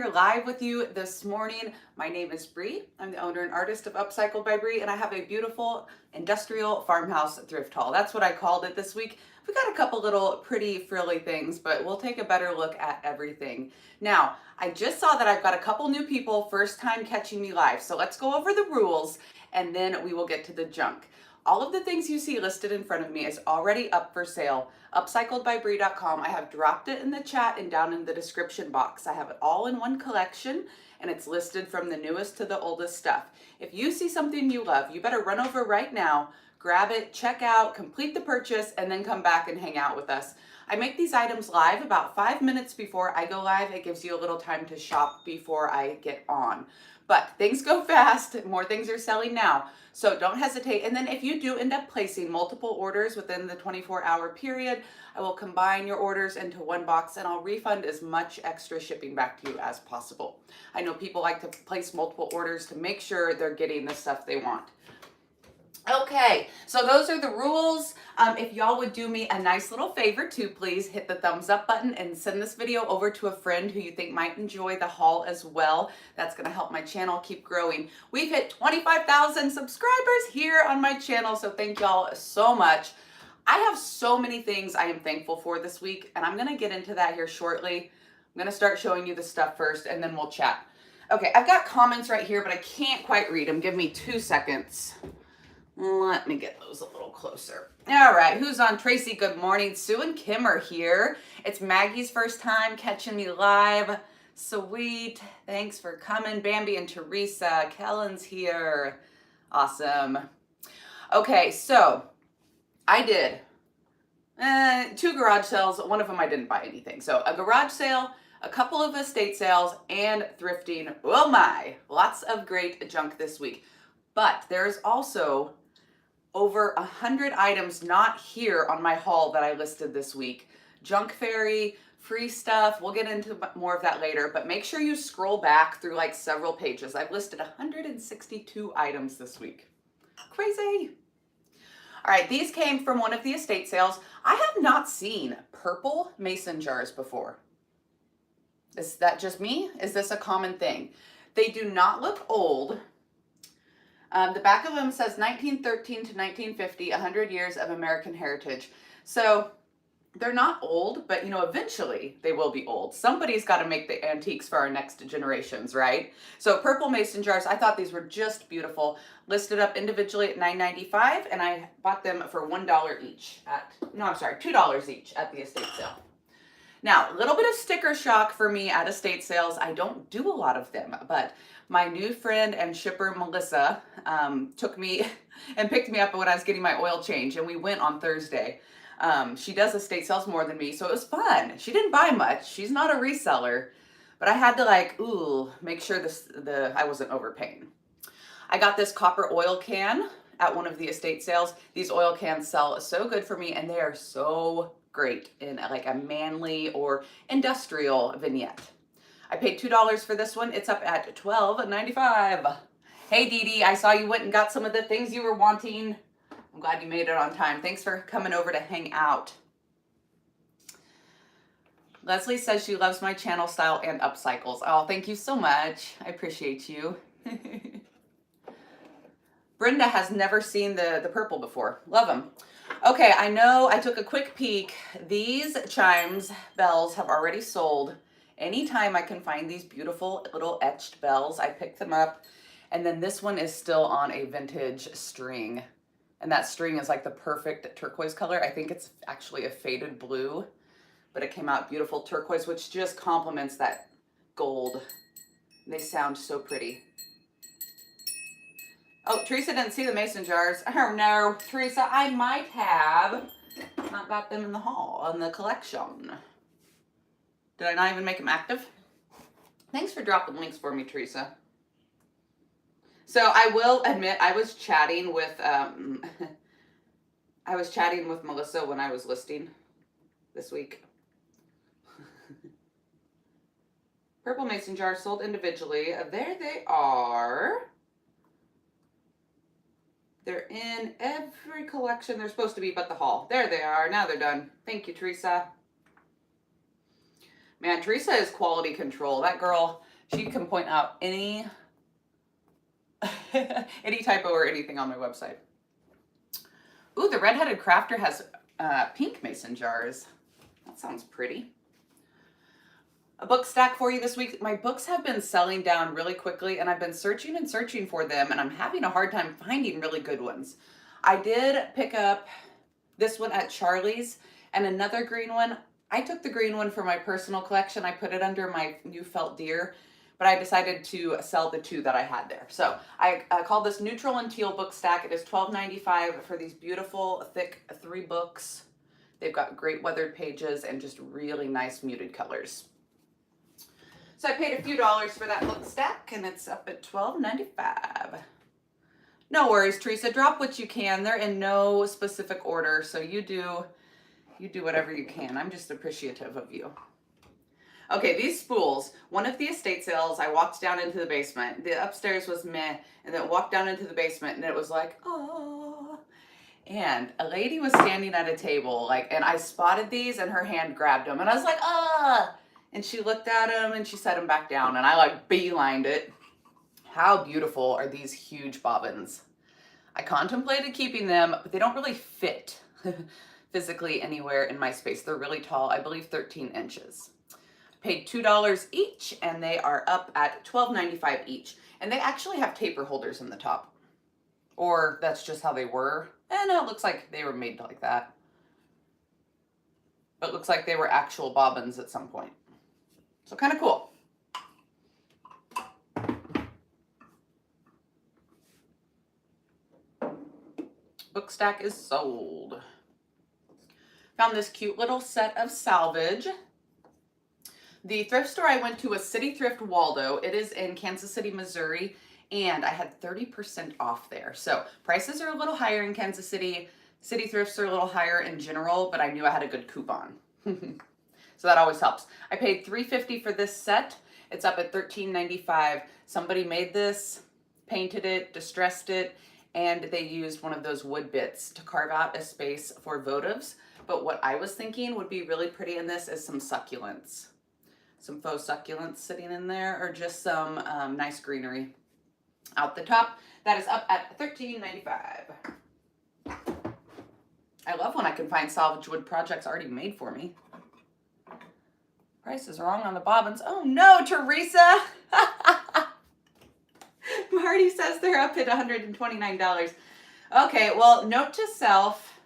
here live with you this morning. My name is Bree. I'm the owner and artist of Upcycled by Bree, and I have a beautiful industrial farmhouse thrift haul. That's what I called it this week. We got a couple little pretty frilly things, but we'll take a better look at everything. Now, I just saw that I've got a couple new people first time catching me live, so let's go over the rules and then we will get to the junk. All of the things you see listed in front of me is already up for sale. Upcycledbybree.com. I have dropped it in the chat and down in the description box. I have it all in one collection and it's listed from the newest to the oldest stuff. If you see something you love, you better run over right now, grab it, check out, complete the purchase, and then come back and hang out with us. I make these items live about 5 minutes before I go live. It gives you a little time to shop before I get on. But things go fast, more things are selling now. So don't hesitate. And then if you do end up placing multiple orders within the 24-hour period, I will combine your orders into one box and I'll refund as much extra shipping back to you as possible. I know people like to place multiple orders to make sure they're getting the stuff they want. Okay, so those are the rules. If y'all would do me a nice little favor too, please hit the thumbs up button and send this video over to a friend who you think might enjoy the haul as well. That's gonna help my channel keep growing. We've hit 25,000 subscribers here on my channel, so thank y'all so much. I have so many things I am thankful for this week, and I'm gonna get into that here shortly. I'm gonna start showing you the stuff first, and then we'll chat. Okay, I've got comments right here, but I can't quite read them. Give me 2 seconds. Let me get those a little closer. All right, who's on? Tracy, good morning. Sue and Kim are here. It's Maggie's first time catching me live. Sweet. Thanks for coming. Bambi and Teresa. Kellen's here. Awesome. Okay, so I did 2 garage sales. One of them I didn't buy anything. So a garage sale, a couple of estate sales, and thrifting. Oh my, lots of great junk this week. But there's also over 100 items not here on my haul that I listed this week. Junk fairy, free stuff. We'll get into more of that later, but make sure you scroll back through like several pages. I've listed 162 items this week. Crazy. All right, these came from one of the estate sales. I have not seen purple mason jars before. Is that just me? Is this a common thing? They do not look old. The back of them says 1913 to 1950, 100 years of American heritage. So they're not old, but you know, eventually they will be old. Somebody's got to make the antiques for our next generations, right? So purple mason jars, I thought these were just beautiful. Listed up individually at $9.95, and I bought them for $1 each at, no, I'm sorry, $2 each at the estate sale. Now, a little bit of sticker shock for me at estate sales. I don't do a lot of them, but my new friend and shipper, Melissa, took me and picked me up when I was getting my oil change, and we went on Thursday. She does estate sales more than me, so it was fun. She didn't buy much. She's not a reseller, but I had to like, make sure I wasn't overpaying. I got this copper oil can at one of the estate sales. These oil cans sell so good for me, and they are so great in like a manly or industrial vignette. I paid $2 for this one. It's up at $12.95. Hey Dee Dee, I saw you went and got some of the things you were wanting. I'm glad you made it on time. Thanks for coming over to hang out. Leslie says she loves my channel style and upcycles. Oh, thank you so much. I appreciate you. Brenda has never seen the purple before. Love them. Okay, I know I took a quick peek. These chimes bells have already sold. Anytime I can find these beautiful little etched bells, I pick them up. And then this one is still on a vintage string. And that string is like the perfect turquoise color. I think it's actually a faded blue, but it came out beautiful turquoise, which just complements that gold. And they sound so pretty. Oh, Teresa didn't see the mason jars. Oh no, Teresa, I might have not got them in the haul, in the collection. Did I not even make them active? Thanks for dropping links for me, Teresa. So I will admit, I was chatting with Melissa when I was listing this week. Purple mason jars sold individually. There they are. They're in every collection they're supposed to be but the haul. There they are. Now they're done. Thank you, Teresa. Man, Teresa is quality control. That girl She can point out any any typo or anything on my website. Ooh, the Redheaded Crafter has pink mason jars. That sounds pretty. A book stack for you this week. My books have been selling down really quickly, and I've been searching and searching for them, and I'm having a hard time finding really good ones. I did pick up this one at Charlie's and another green one. I took the green one for my personal collection. I put it under my new felt deer, but I decided to sell the two that I had there. So I call this Neutral and Teal book stack. It is $12.95 for these beautiful, thick 3 books. They've got great weathered pages and just really nice muted colors. So I paid a few dollars for that book stack, and it's up at $12.95. No worries, Teresa. Drop what you can. They're in no specific order, so you do whatever you can. I'm just appreciative of you. Okay, these spools. One of the estate sales, I walked down into the basement. The upstairs was meh, and then walked down into the basement, and it was like, oh. And a lady was standing at a table, and I spotted these, and her hand grabbed them, and I was like, ah. And she looked at them and she set them back down, and I beelined it. How beautiful are these huge bobbins? I contemplated keeping them, but they don't really fit physically anywhere in my space. They're really tall, I believe 13 inches. Paid $2 each, and they are up at $12.95 each. And they actually have taper holders in the top. Or that's just how they were. And it looks like they were made like that. But it looks like they were actual bobbins at some point. So kind of cool. Book stack is sold. Found this cute little set of salvage. The thrift store I went to was City Thrift Waldo. It is in Kansas City, Missouri, and I had 30% off there. So prices are a little higher in Kansas City. City thrifts are a little higher in general, but I knew I had a good coupon. So that always helps. I paid $3.50 for this set. It's up at $13.95. Somebody made this, painted it, distressed it, and they used one of those wood bits to carve out a space for votives. But what I was thinking would be really pretty in this is some succulents. Some faux succulents sitting in there, or just some nice greenery out the top. That is up at $13.95. I love when I can find salvage wood projects already made for me. Price is wrong on the bobbins. Oh no, Teresa! Marty says they're up at $129. Okay, well, note to self,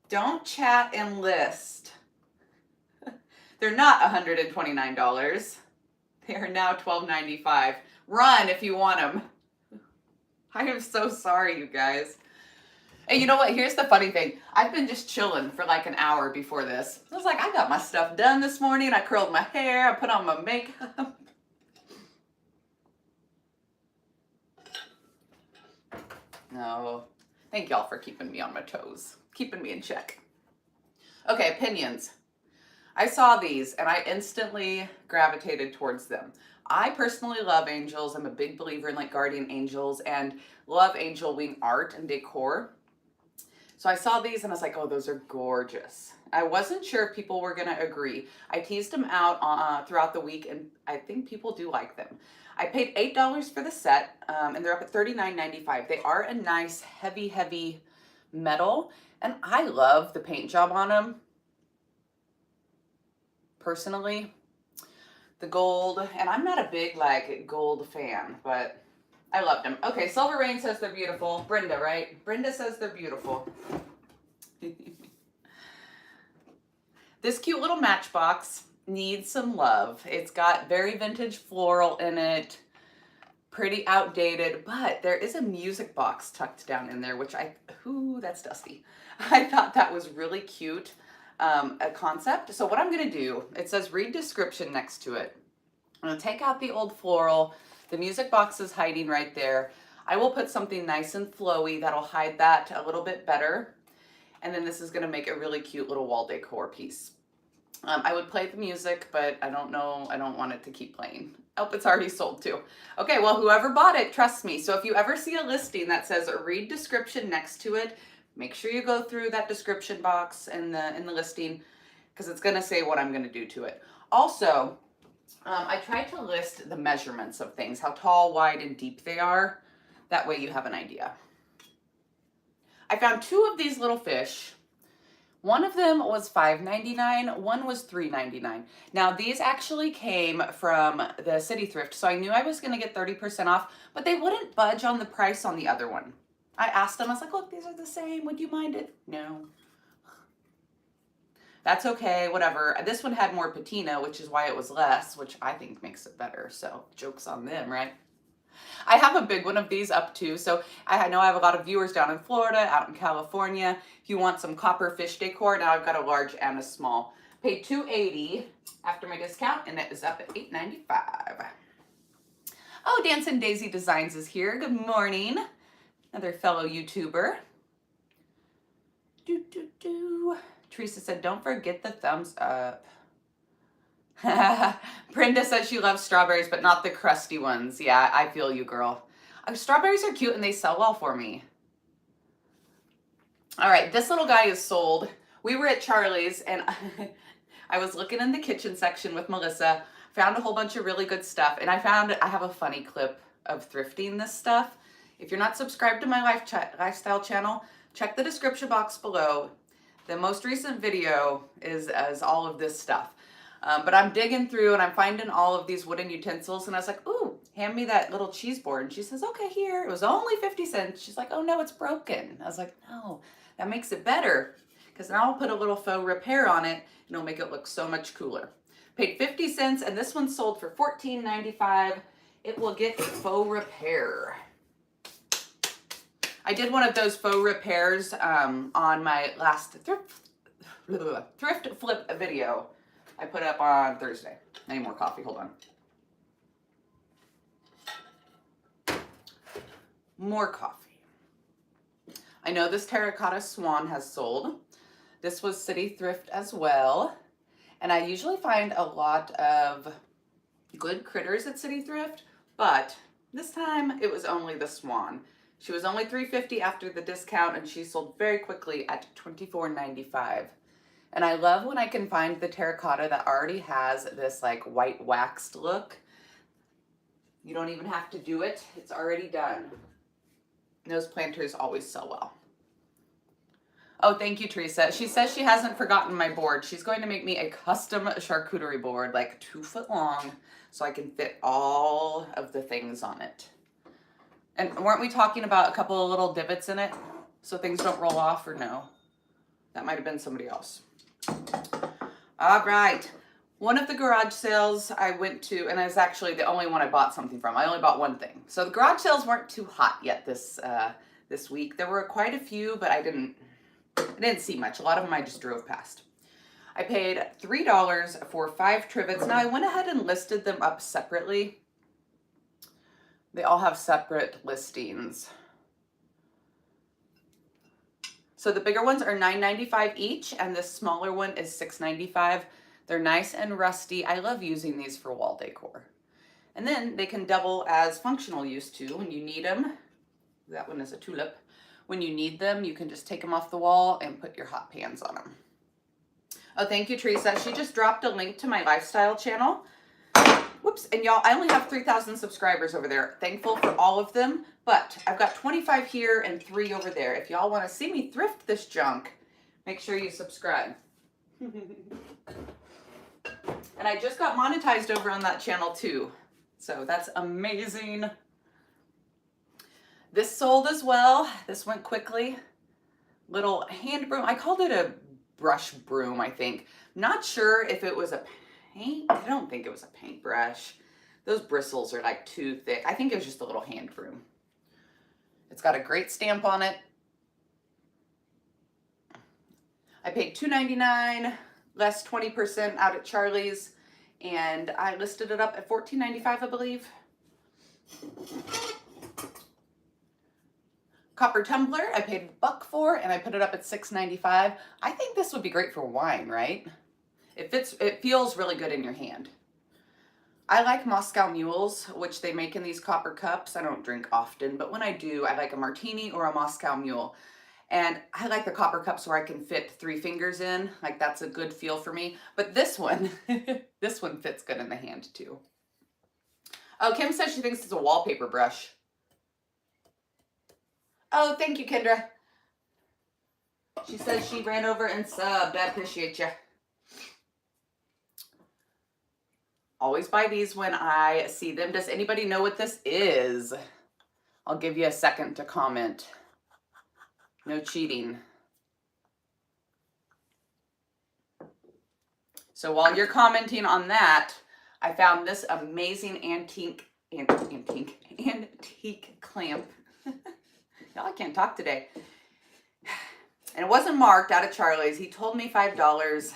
don't chat and list. They're not $129. They are now $12.95. Run if you want them. I am so sorry, you guys. And you know what? Here's the funny thing. I've been just chilling for an hour before this. I was like, I got my stuff done this morning. I curled my hair. I put on my makeup. No. Thank y'all for keeping me on my toes. Keeping me in check. Okay, opinions. I saw these and I instantly gravitated towards them. I personally love angels. I'm a big believer in guardian angels and love angel wing art and decor. So I saw these and I was like, oh, those are gorgeous. I wasn't sure if people were going to agree. I teased them out throughout the week, and I think people do like them. I paid $8 for the set, and they're up at $39.95. They are a nice, heavy, heavy metal, and I love the paint job on them. Personally, the gold, and I'm not a big gold fan, but I loved them. Okay, Silver Rain says they're beautiful. Brenda, right? Brenda says they're beautiful. This cute little matchbox needs some love. It's got very vintage floral in it. Pretty outdated, but there is a music box tucked down in there, which ooh, that's dusty. I thought that was really cute, a concept. So what I'm gonna do, it says read description next to it. I'm gonna take out the old floral. The music box is hiding right there. I will put something nice and flowy that'll hide that a little bit better. And then this is gonna make a really cute little wall decor piece. I would play the music, but I don't know, I don't want it to keep playing. Oh, it's already sold too. Okay, well, whoever bought it, trust me. So if you ever see a listing that says read description next to it, make sure you go through that description box in the listing, because it's gonna say what I'm gonna do to it. Also, I tried to list the measurements of things, how tall, wide, and deep they are. That way you have an idea. I found 2 of these little fish. One of them was $5.99, one was $3.99. Now these actually came from the city thrift, so I knew I was gonna get 30% off, but they wouldn't budge on the price on the other one. I asked them, I was like, look, these are the same, would you mind it? No. That's okay, whatever. This one had more patina, which is why it was less, which I think makes it better, so joke's on them, right? I have a big one of these up too. So I know I have a lot of viewers down in Florida, out in California. If you want some copper fish decor, now I've got a large and a small. Paid $2.80 after my discount, and it is up at $8.95. Oh, Dancing Daisy Designs is here. Good morning. Another fellow YouTuber. Teresa said, don't forget the thumbs up. Brenda says she loves strawberries, but not the crusty ones. Yeah, I feel you, girl. Strawberries are cute and they sell well for me. All right, this little guy is sold. We were at Charlie's and I was looking in the kitchen section with Melissa, found a whole bunch of really good stuff, and I have a funny clip of thrifting this stuff. If you're not subscribed to my lifestyle channel, check the description box below. The most recent video is all of this stuff. But I'm digging through and I'm finding all of these wooden utensils, and I was like, ooh, hand me that little cheese board. And she says, okay, here. It was only 50 cents. She's like, oh no, it's broken. I was like, no, that makes it better, because now I'll put a little faux repair on it and it'll make it look so much cooler. Paid 50 cents and this one sold for $14.95. It will get faux repair. I did one of those faux repairs on my last thrift flip video. I put up on Thursday. I need more coffee, hold on. More coffee. I know this terracotta swan has sold. This was City Thrift as well. And I usually find a lot of good critters at City Thrift, but this time it was only the swan. She was only $3.50 after the discount, and she sold very quickly at $24.95. And I love when I can find the terracotta that already has this like white waxed look. You don't even have to do it. It's already done. Those planters always sell well. Oh, thank you, Teresa. She says she hasn't forgotten my board. She's going to make me a custom charcuterie board, like 2 foot long, so I can fit all of the things on it. And weren't we talking about a couple of little divots in it so things don't roll off, or no? That might have been somebody else. All right. One of the garage sales I went to, and it's actually the only one I bought something from. I only bought one thing. So the garage sales weren't too hot yet this week. There were quite a few, but I didn't see much. A lot of them I just drove past. I paid $3 for 5 trivets. Now I went ahead and listed them up separately. They all have separate listings. So the bigger ones are $9.95 each, and this smaller one is $6.95. They're nice and rusty. I love using these for wall decor. And then they can double as functional use too when you need them. That one is a tulip. When you need them, you can just take them off the wall and put your hot pans on them. Oh, thank you, Teresa. She just dropped a link to my lifestyle channel. Whoops, and y'all, I only have 3,000 subscribers over there. Thankful for all of them, but I've got 25 here and 3 over there. If y'all want to see me thrift this junk, make sure you subscribe. And I just got monetized over on that channel too, so that's amazing. This sold as well. This went quickly. Little hand broom. I called it a brush broom, I think. Not sure if it was a paint. I don't think it was a paintbrush. Those bristles are like too thick. I think it was just a little hand broom. It's got a great stamp on it. I paid $2.99, less 20% out at Charlie's, and I listed it up at $14.95, I believe. Copper tumbler, I paid $1 for, and I put it up at $6.95. I think this would be great for wine, right? It feels really good in your hand. I like Moscow mules, which they make in these copper cups. I don't drink often, but when I do, I like a martini or a Moscow mule. And I like the copper cups where I can fit 3 fingers in. Like that's a good feel for me. But this one, this one fits good in the hand too. Oh, Kim says she thinks it's a wallpaper brush. Oh, thank you, Kendra. She says she ran over and subbed. I appreciate you. Always buy these when I see them. Does anybody know what this is? I'll give you a second to comment. No cheating. So while you're commenting on that, I found this amazing antique clamp. Y'all, I can't talk today. And it wasn't marked out of Charlie's. He told me $5,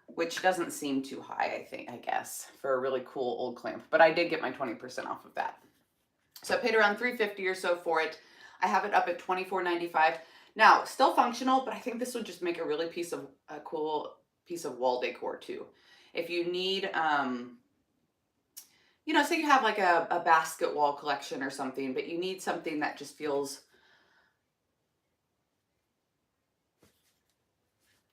which doesn't seem too high, I guess, for a really cool old clamp. But I did get my 20% off of that. So I paid around $3.50 or so for it. I have it up at $24.95. Now, still functional, but I think this would just make a really cool piece of wall decor too. If you need, you know, say you have like a basket wall collection or something, but you need something that just feels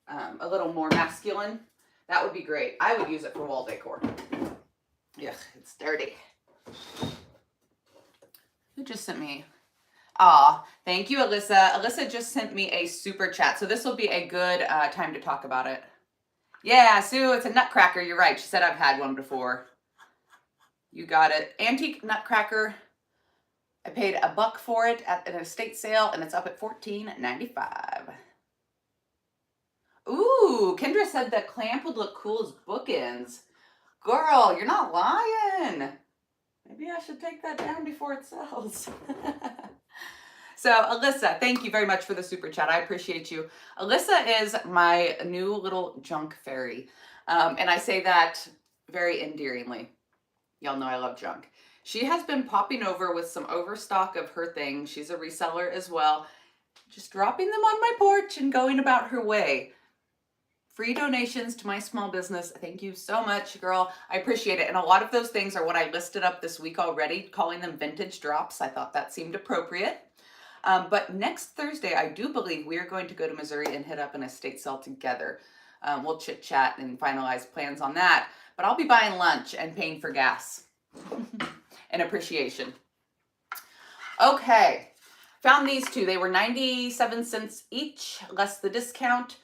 a little more masculine, that would be great. I would use it for wall decor. Ugh, it's dirty. Who just sent me? Aw, thank you, Alyssa. Alyssa just sent me a super chat, so this will be a good time to talk about it. Yeah, Sue, it's a nutcracker. You're right. She said I've had one before. You got it. Antique nutcracker. I paid $1 for it at an estate sale, and it's up at $14.95. Ooh, Kendra said that clamp would look cool as bookends. Girl, you're not lying. Maybe I should take that down before it sells. So Alyssa, thank you very much for the super chat. I appreciate you. Alyssa is my new little junk fairy. And I say that very endearingly. Y'all know I love junk. She has been popping over with some overstock of her things. She's a reseller as well. Just dropping them on my porch and going about her way. Free donations to my small business. Thank you so much, girl. I appreciate it. And a lot of those things are what I listed up this week already, calling them vintage drops. I thought that seemed appropriate. But next Thursday, I do believe we are going to go to Missouri and hit up an estate sale together. We'll chit chat and finalize plans on that. But I'll be buying lunch and paying for gas and appreciation. Okay, found these two. They were 97 cents each, less the discount.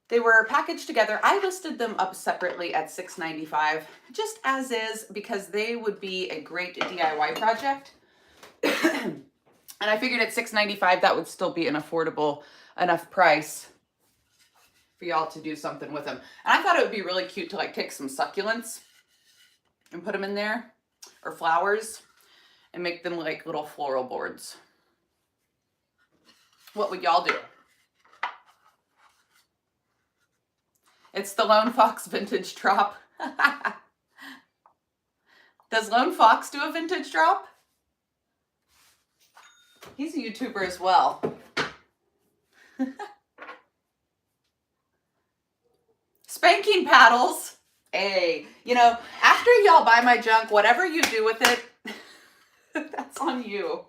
They were packaged together. I listed them up separately at $6.95, just as is, because they would be a great DIY project. And I figured at $6.95 that would still be an affordable enough price for y'all to do something with them. And I thought it would be really cute to like take some succulents and put them in there, or flowers, and make them like little floral boards. What would y'all do? It's the Lone Fox vintage drop. Does Lone Fox do a vintage drop? He's a YouTuber as well. Spanking paddles. Hey, you know, after y'all buy my junk, whatever you do with it, that's on you.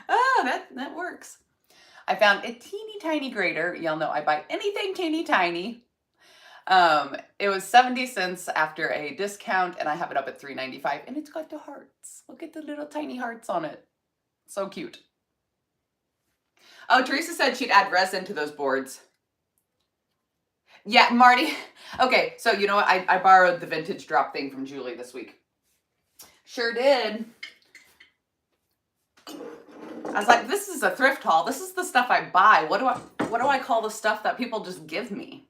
Oh, that works. I found a teeny tiny grater. Y'all know I buy anything teeny tiny. It was 70 cents after a discount, and I have it up at $3.95, and it's got the hearts. Look at the little tiny hearts on it. So cute. Oh, Teresa said she'd add resin to those boards. Yeah, Marty. Okay, so you know what? I borrowed the vintage drop thing from Julie this week. Sure did. I was like, this is a thrift haul. This is the stuff I buy. What do I call the stuff that people just give me?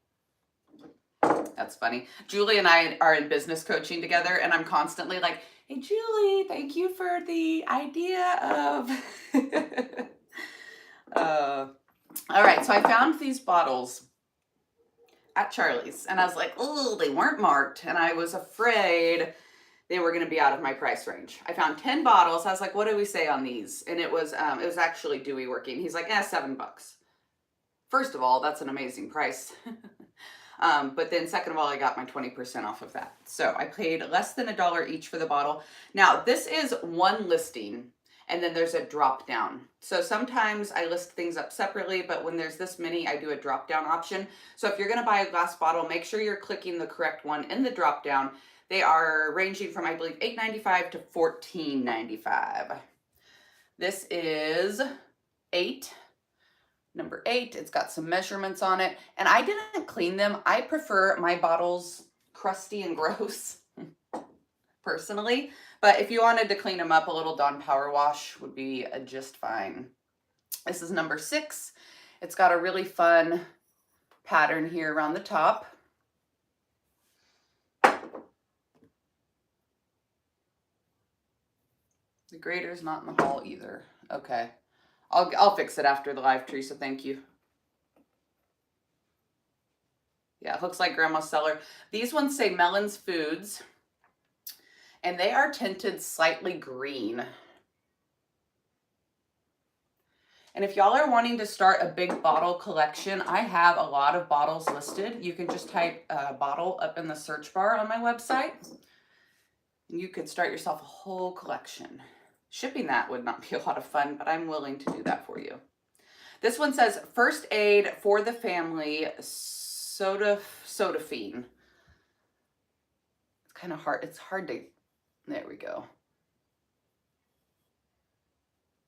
That's funny. Julie and I are in business coaching together, and I'm constantly like, hey, Julie, thank you for the idea of... All right, so I found these bottles at Charlie's, and I was like, oh, they weren't marked, and I was afraid they were going to be out of my price range. I found 10 bottles. I was like, what do we say on these? And it was actually Dewey working. He's like, $7. First of all, that's an amazing price. But then second of all, I got my 20% off of that. So I paid less than $1 each for the bottle. Now, this is one listing, and then there's a drop down. So sometimes I list things up separately, but when there's this many, I do a drop down option. So if you're gonna buy a glass bottle, make sure you're clicking the correct one in the drop down. They are ranging from, I believe, $8.95 to $14.95. This is 8. Number 8, it's got some measurements on it, and I didn't clean them. I prefer my bottles crusty and gross, personally, but if you wanted to clean them up, a little Dawn Power Wash would be just fine. This is number 6. It's got a really fun pattern here around the top. The grater's not in the hall either. Okay. I'll fix it after the live, Teresa. Thank you. Yeah, it looks like Grandma's cellar. These ones say Melons Foods, and they are tinted slightly green. And if y'all are wanting to start a big bottle collection, I have a lot of bottles listed. You can just type bottle up in the search bar on my website. You could start yourself a whole collection. Shipping that would not be a lot of fun, but I'm willing to do that for you. This one says First Aid for the Family Sodafine. It's kind of hard. It's hard to, there we go.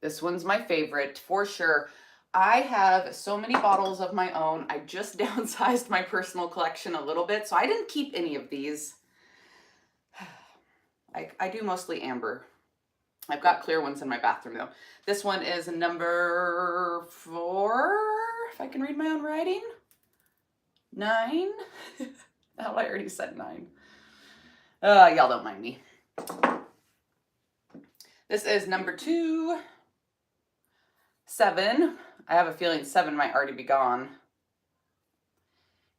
This one's my favorite for sure. I have so many bottles of my own. I just downsized my personal collection a little bit, so I didn't keep any of these. I do mostly amber. I've got clear ones in my bathroom though. This one is number 4, if I can read my own writing. 9. Oh, I already said 9. Y'all don't mind me. This is number 2. 7. I have a feeling 7 might already be gone.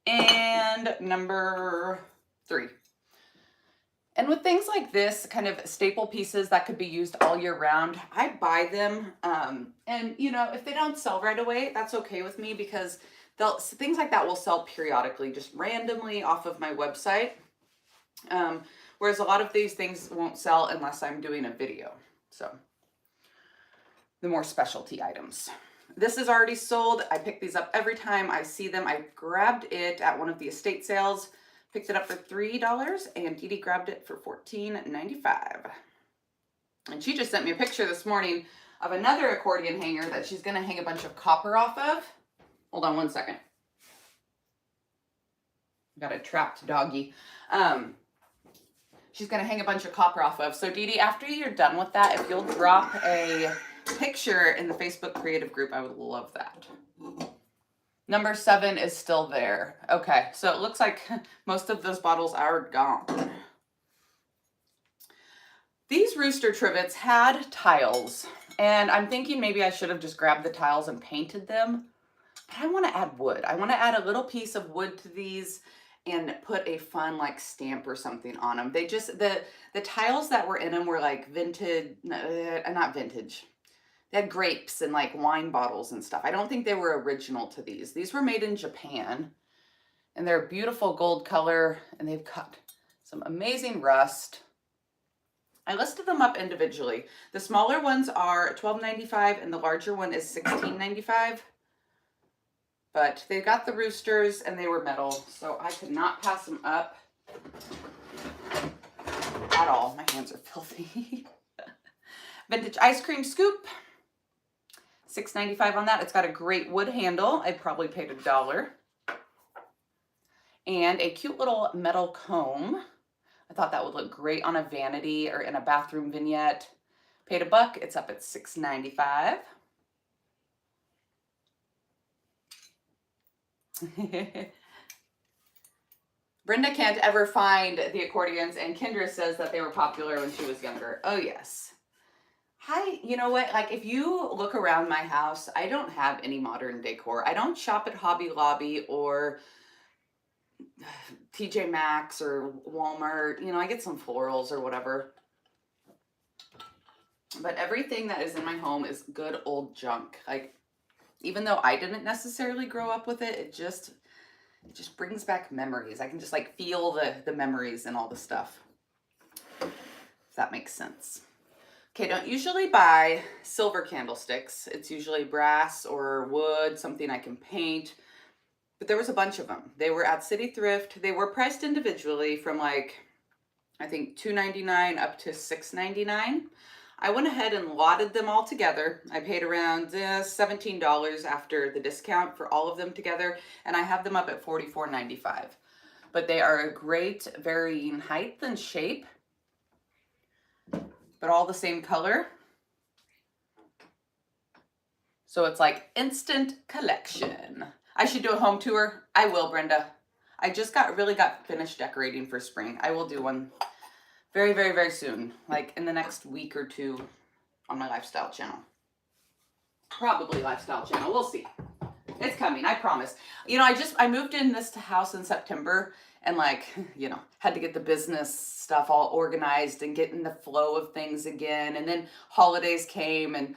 And number 3. And with things like this, kind of staple pieces that could be used all year round, I buy them. And you know, if they don't sell right away, that's okay with me, because things like that will sell periodically, just randomly off of my website. Whereas a lot of these things won't sell unless I'm doing a video. So the more specialty items. This is already sold. I pick these up every time I see them. I grabbed it at one of the estate sales. Picked it up for $3, and Dee Dee grabbed it for $14.95. And she just sent me a picture this morning of another accordion hanger that she's gonna hang a bunch of copper off of. Hold on one second. Got a trapped doggy. She's gonna hang a bunch of copper off of. So Dee Dee, after you're done with that, if you'll drop a picture in the Facebook creative group, I would love that. Number 7 is still there. Okay, so it looks like most of those bottles are gone. These rooster trivets had tiles, and I'm thinking maybe I should have just grabbed the tiles and painted them, but I want to add wood. I want to add a little piece of wood to these and put a fun like stamp or something on them. They just, the tiles that were in them were like vintage, not vintage. They had grapes and like wine bottles and stuff. I don't think they were original to these. These were made in Japan, and they're a beautiful gold color, and they've got some amazing rust. I listed them up individually. The smaller ones are $12.95 and the larger one is $16.95. But they got the roosters and they were metal, so I could not pass them up at all. My hands are filthy. Vintage ice cream scoop. $6.95 on that. It's got a great wood handle. I probably paid $1. And a cute little metal comb. I thought that would look great on a vanity or in a bathroom vignette. Paid $1. It's up at $6.95. Brenda can't ever find the accordions, and Kendra says that they were popular when she was younger. Oh yes. Hi, you know what, like if you look around my house, I don't have any modern decor. I don't shop at Hobby Lobby or TJ Maxx or Walmart. You know, I get some florals or whatever. But everything that is in my home is good old junk. Like, even though I didn't necessarily grow up with it, it just brings back memories. I can just like feel the memories and all the stuff, if that makes sense. Okay, don't usually buy silver candlesticks. It's usually brass or wood, something I can paint. But there was a bunch of them. They were at City Thrift. They were priced individually from like, I think $2.99 up to $6.99. I went ahead and lotted them all together. I paid around $17 after the discount for all of them together, and I have them up at $44.95. But they are a great varying height and shape, but all the same color. So it's like instant collection. I should do a home tour. I will, Brenda. I just really got finished decorating for spring. I will do one very, very, very soon, like in the next week or two on my lifestyle channel. Probably lifestyle channel. We'll see. It's coming, I promise. You know, I moved in this house in September and like, you know, had to get the business stuff all organized and get in the flow of things again. And then holidays came, and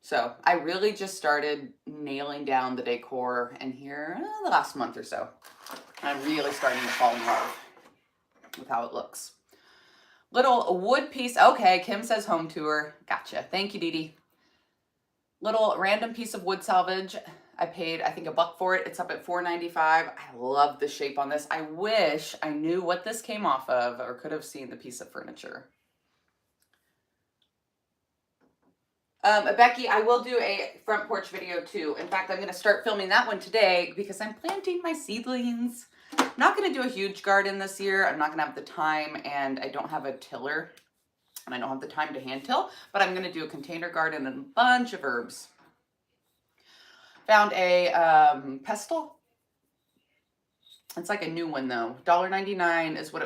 so I really just started nailing down the decor in here the last month or so. I'm really starting to fall in love with how it looks. Little wood piece. Okay, Kim says home tour. Gotcha. Thank you, Dee Dee. Little random piece of wood salvage. I paid, I think, $1 for it. It's up at $4.95. I love the shape on this. I wish I knew what this came off of or could have seen the piece of furniture. Becky, I will do a front porch video too. In fact, I'm going to start filming that one today because I'm planting my seedlings. I'm not going to do a huge garden this year. I'm not going to have the time, and I don't have a tiller, and I don't have the time to hand till, but I'm going to do a container garden and a bunch of herbs. Found a pestle. It's like a new one though. $1.99 is what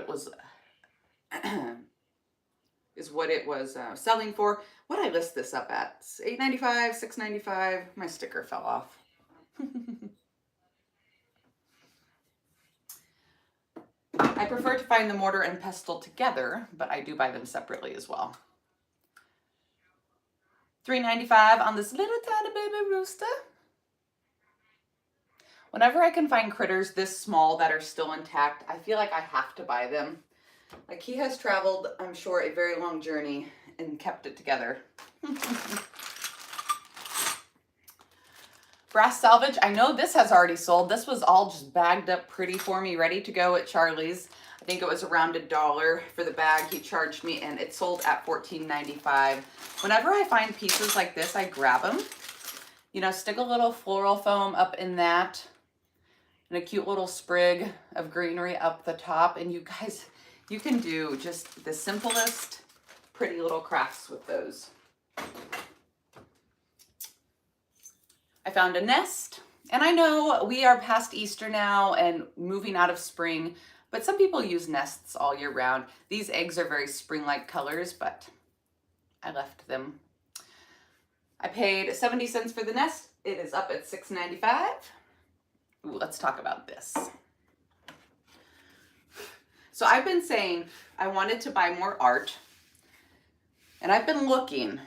it was selling for. What did I list this up at? $8.95, $6.95. My sticker fell off. I prefer to find the mortar and pestle together, but I do buy them separately as well. $3.95 on this little tiny baby rooster. Whenever I can find critters this small that are still intact, I feel like I have to buy them. Like, he has traveled, I'm sure, a very long journey and kept it together. Brass salvage. I know this has already sold. This was all just bagged up pretty for me, ready to go at Charlie's. I think it was around $1 for the bag he charged me, and it sold at $14.95. Whenever I find pieces like this, I grab them. You know, stick a little floral foam up in that, and a cute little sprig of greenery up the top, and you guys, you can do just the simplest, pretty little crafts with those. I found a nest, and I know we are past Easter now and moving out of spring, but some people use nests all year round. These eggs are very spring-like colors, but I left them. I paid 70 cents for the nest. It is up at $6.95. Ooh, let's talk about this. So I've been saying I wanted to buy more art, and I've been looking,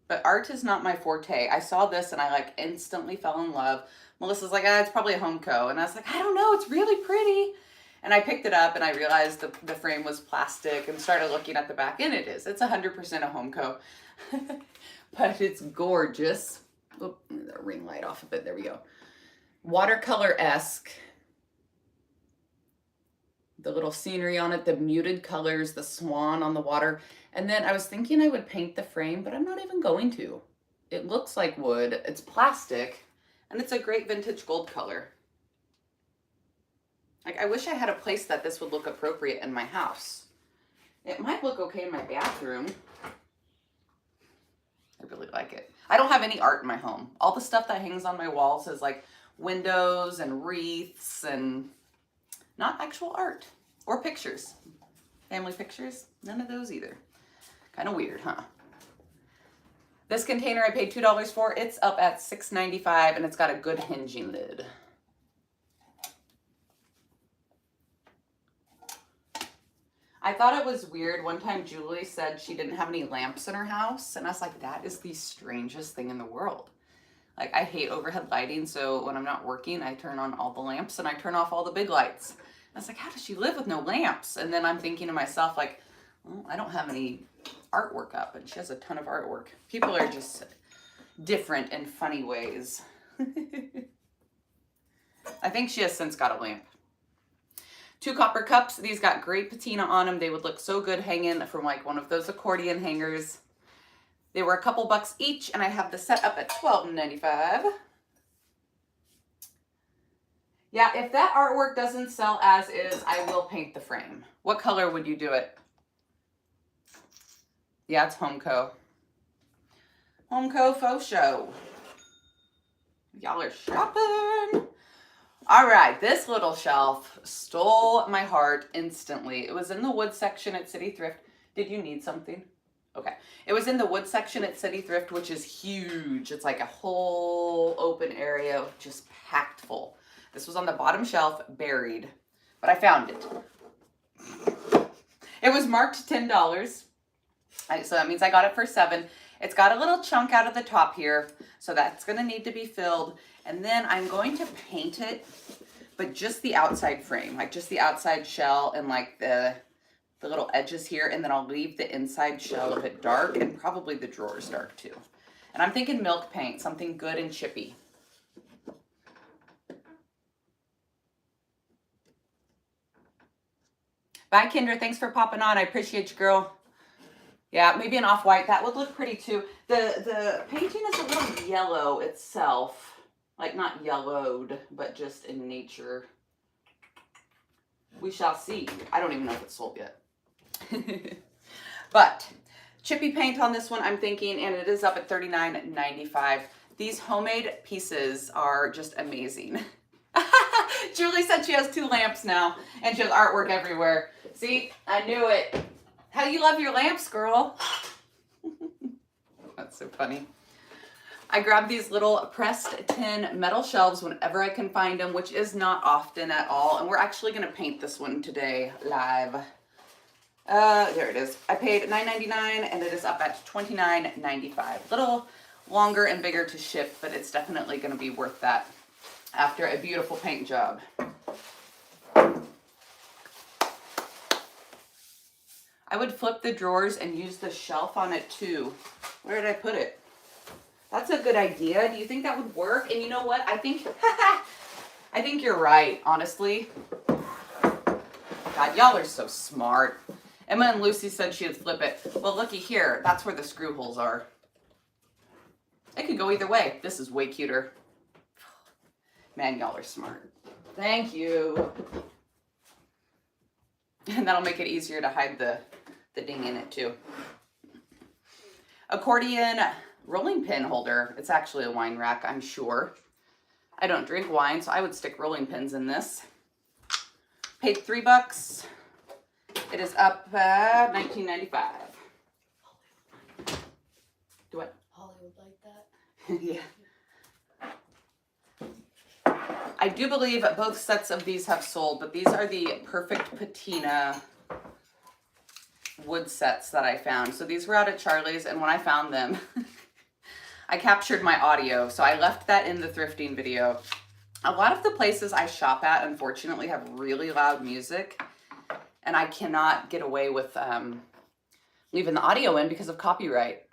but art is not my forte. I saw this and I like instantly fell in love. Melissa's like, it's probably a Homeco. And I was like, I don't know, it's really pretty. And I picked it up and I realized the frame was plastic and started looking at the back, and it is. It's 100% a Homeco, but it's gorgeous. Oh, the ring light off of it. There we go. Watercolor-esque. The little scenery on it, the muted colors, the swan on the water. And then I was thinking I would paint the frame, but I'm not even going to. It looks like wood, it's plastic, and it's a great vintage gold color. Like, I wish I had a place that this would look appropriate in my house. It might look okay in my bathroom. I really like it. I don't have any art in my home. All the stuff that hangs on my walls is like windows and wreaths and not actual art or pictures. Family pictures, none of those either. Kind of weird, huh? This container I paid $2 for. It's up at $6.95, and it's got a good hinging lid. I thought it was weird. One time Julie said she didn't have any lamps in her house, and I was like, that is the strangest thing in the world. Like, I hate overhead lighting, so when I'm not working, I turn on all the lamps and I turn off all the big lights. I was like, how does she live with no lamps? And then I'm thinking to myself, like, Well, I don't have any artwork up, and she has a ton of artwork. People are just different in funny ways. I think she has since got a lamp. 2 copper cups. These got great patina on them. They would look so good hanging from like one of those accordion hangers. They were a couple bucks each, and I have the set up at $12.95. Yeah, if that artwork doesn't sell as is, I will paint the frame. What color would you do it? Yeah, it's Homeco. Homeco faux show. Y'all are shopping. All right, this little shelf stole my heart instantly. It was in the wood section at City Thrift. Did you need something? Okay. It was in the wood section at City Thrift, which is huge. It's like a whole open area just packed full. This was on the bottom shelf, buried, but I found it. It was marked $10. So that means I got it for $7. It's got a little chunk out of the top here, so that's gonna need to be filled. And then I'm going to paint it, but just the outside frame, like just the outside shell and like the little edges here, and then I'll leave the inside shell of it dark and probably the drawers dark too. And I'm thinking milk paint, something good and chippy. Bye, Kendra. Thanks for popping on. I appreciate you, girl. Yeah, maybe an off-white. That would look pretty too. The painting is a little yellow itself. Like not yellowed, but just in nature. We shall see. I don't even know if it's sold yet. But chippy paint on this one, I'm thinking, and it is up at $39.95. These homemade pieces are just amazing. Julie said she has 2 lamps now, and she has artwork everywhere. See, I knew it. How do you love your lamps, girl? That's so funny. I grab these little pressed tin metal shelves whenever I can find them, which is not often at all. And we're actually going to paint this one today live. There it is. I paid $9.99 and it is up at $29.95. A little longer and bigger to ship, but it's definitely going to be worth that after a beautiful paint job. I would flip the drawers and use the shelf on it too. Where did I put it? That's a good idea. Do you think that would work? And you know what? I think you're right, honestly. God, y'all are so smart. Emma and Lucy said she'd flip it. Well, looky here. That's where the screw holes are. It could go either way. This is way cuter. Man, y'all are smart. Thank you. And that'll make it easier to hide the ding in it too. Accordion rolling pin holder. It's actually a wine rack, I'm sure. I don't drink wine, so I would stick rolling pins in this. Paid $3. It is up $19.95. Do what? Holly would like that. Yeah. I do believe both sets of these have sold, but these are the perfect patina wood sets that I found. So these were out at Charlie's, and when I found them, I captured my audio. So I left that in the thrifting video. A lot of the places I shop at, unfortunately, have really loud music, and I cannot get away with leaving the audio in because of copyright.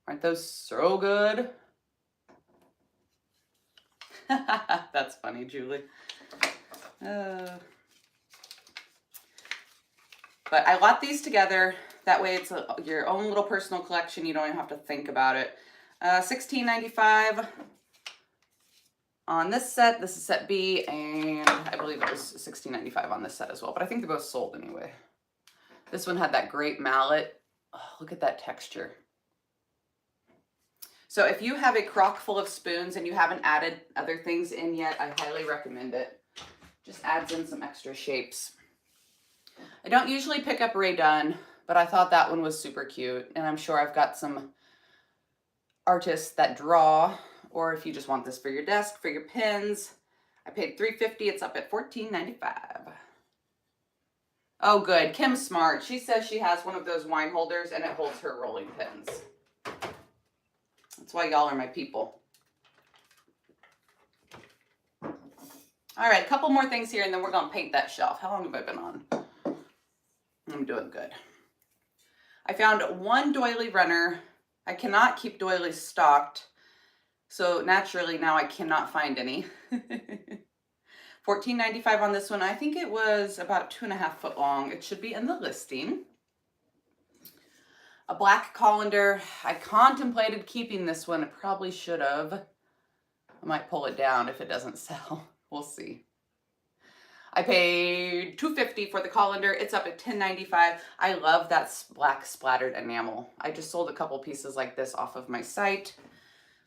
Aren't those so good? That's funny, Julie. But I lot these together. That way it's your own little personal collection. You don't even have to think about it. $16.95 on this set. This is set B, and I believe it was $16.95 on this set as well. But I think they're both sold anyway. This one had that great mallet. Oh, look at that texture. So if you have a crock full of spoons and you haven't added other things in yet, I highly recommend it. Just adds in some extra shapes. I don't usually pick up Ray Dunn, but I thought that one was super cute. And I'm sure I've got some artists that draw, or if you just want this for your desk, for your pins. I paid $3.50. It's up at $14.95. Oh, good. Kim's smart. She says she has one of those wine holders and it holds her rolling pins. That's why y'all are my people. All right, a couple more things here and then we're going to paint that shelf. How long have I been on? I'm doing good. I found one doily runner. I cannot keep doilies stocked, so naturally now I cannot find any. $14.95 on this one. I think it was about 2.5 foot long. It should be in the listing. A black colander. I contemplated keeping this one. I probably should have. I might pull it down if it doesn't sell. We'll see. I paid $2.50 for the colander. It's up at $10.95. I love that black splattered enamel. I just sold a couple pieces like this off of my site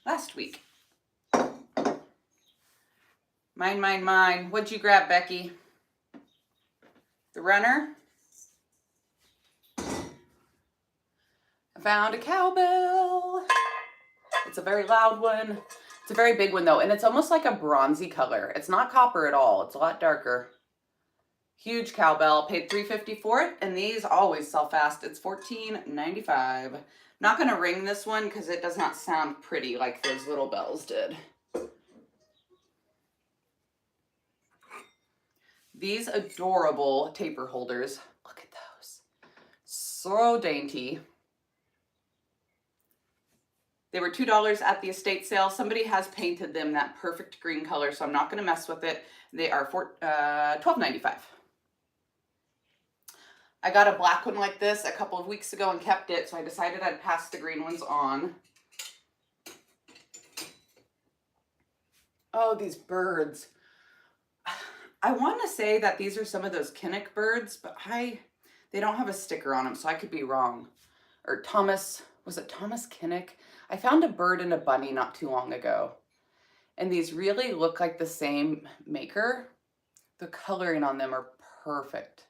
last week. Mine, mine, mine. What'd you grab, Becky? The runner? I found a cowbell. It's a very loud one. It's a very big one though, and it's almost like a bronzy color. It's not copper at all. It's a lot darker. Huge cowbell. Paid $3.50 for it, and these always sell fast. It's $14.95. Not gonna ring this one because it does not sound pretty like those little bells did. These adorable taper holders. Look at those. So dainty. They were $2 at the estate sale. Somebody has painted them that perfect green color, so I'm not going to mess with it. They are $12.95. I got a black one like this a couple of weeks ago and kept it, so I decided I'd pass the green ones on. Oh, these birds. I want to say that these are some of those Kinnick birds, but they don't have a sticker on them, so I could be wrong. Or Thomas, was it Thomas Kinnick? I found a bird and a bunny not too long ago, and these really look like the same maker. The coloring on them are perfect.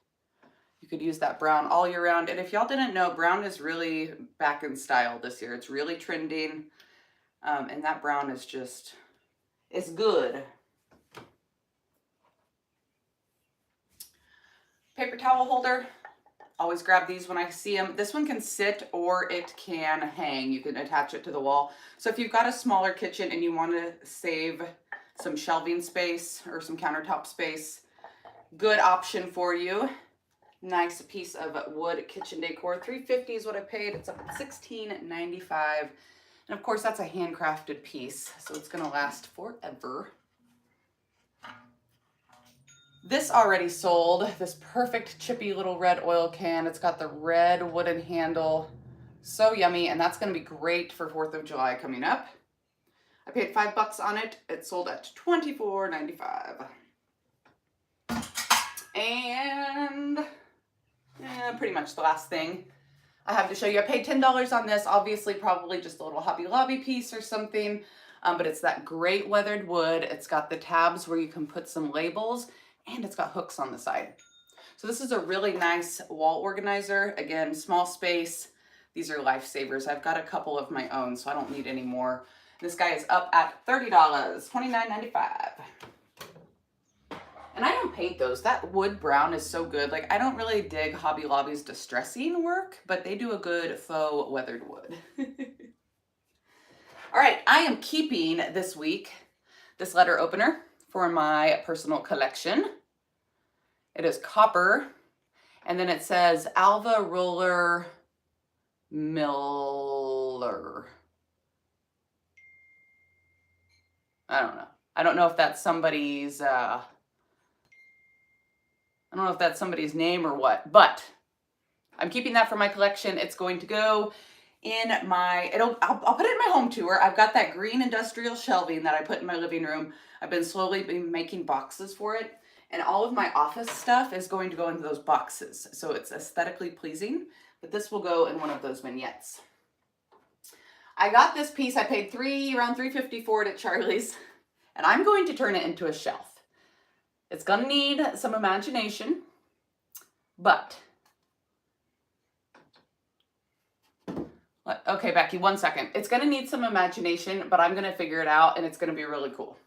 You could use that brown all year round, and if y'all didn't know, brown is really back in style this year. It's really trending, and that brown is just, it's good. Paper towel holder. Always grab these when I see them. This one can sit or it can hang. You can attach it to the wall. So if you've got a smaller kitchen and you want to save some shelving space or some countertop space, good option for you. Nice piece of wood kitchen decor. $3.50 is what I paid. It's up at $16.95. And of course that's a handcrafted piece, so it's gonna last forever. This already sold, this perfect chippy little red oil can. It's got the red wooden handle. So yummy, and that's gonna be great for 4th of July coming up. I paid $5 on it. It sold at $24.95. And pretty much the last thing I have to show you. I paid $10 on this, obviously probably just a little Hobby Lobby piece or something, but it's that great weathered wood. It's got the tabs where you can put some labels, and it's got hooks on the side. So this is a really nice wall organizer. Again, small space. These are lifesavers. I've got a couple of my own, so I don't need any more. This guy is up at $30, $29.95. And I don't paint those. That wood brown is so good. Like, I don't really dig Hobby Lobby's distressing work, but they do a good faux weathered wood. All right, I am keeping this week this letter opener for my personal collection. It is copper, and then it says Alva Roller Miller. I don't know. I don't know if that's somebody's I don't know if that's somebody's name or what, but I'm keeping that for my collection. It's going to go in my, I'll put it in my home tour. I've got that green industrial shelving that I put in my living room. I've been slowly making boxes for it, and all of my office stuff is going to go into those boxes. So it's aesthetically pleasing, but this will go in one of those vignettes. I got this piece. I paid around $3.50 for it at Charlie's, and I'm going to turn it into a shelf. It's gonna need some imagination, but okay, Becky, 1 second. It's gonna need some imagination, but I'm gonna figure it out, and it's gonna be really cool.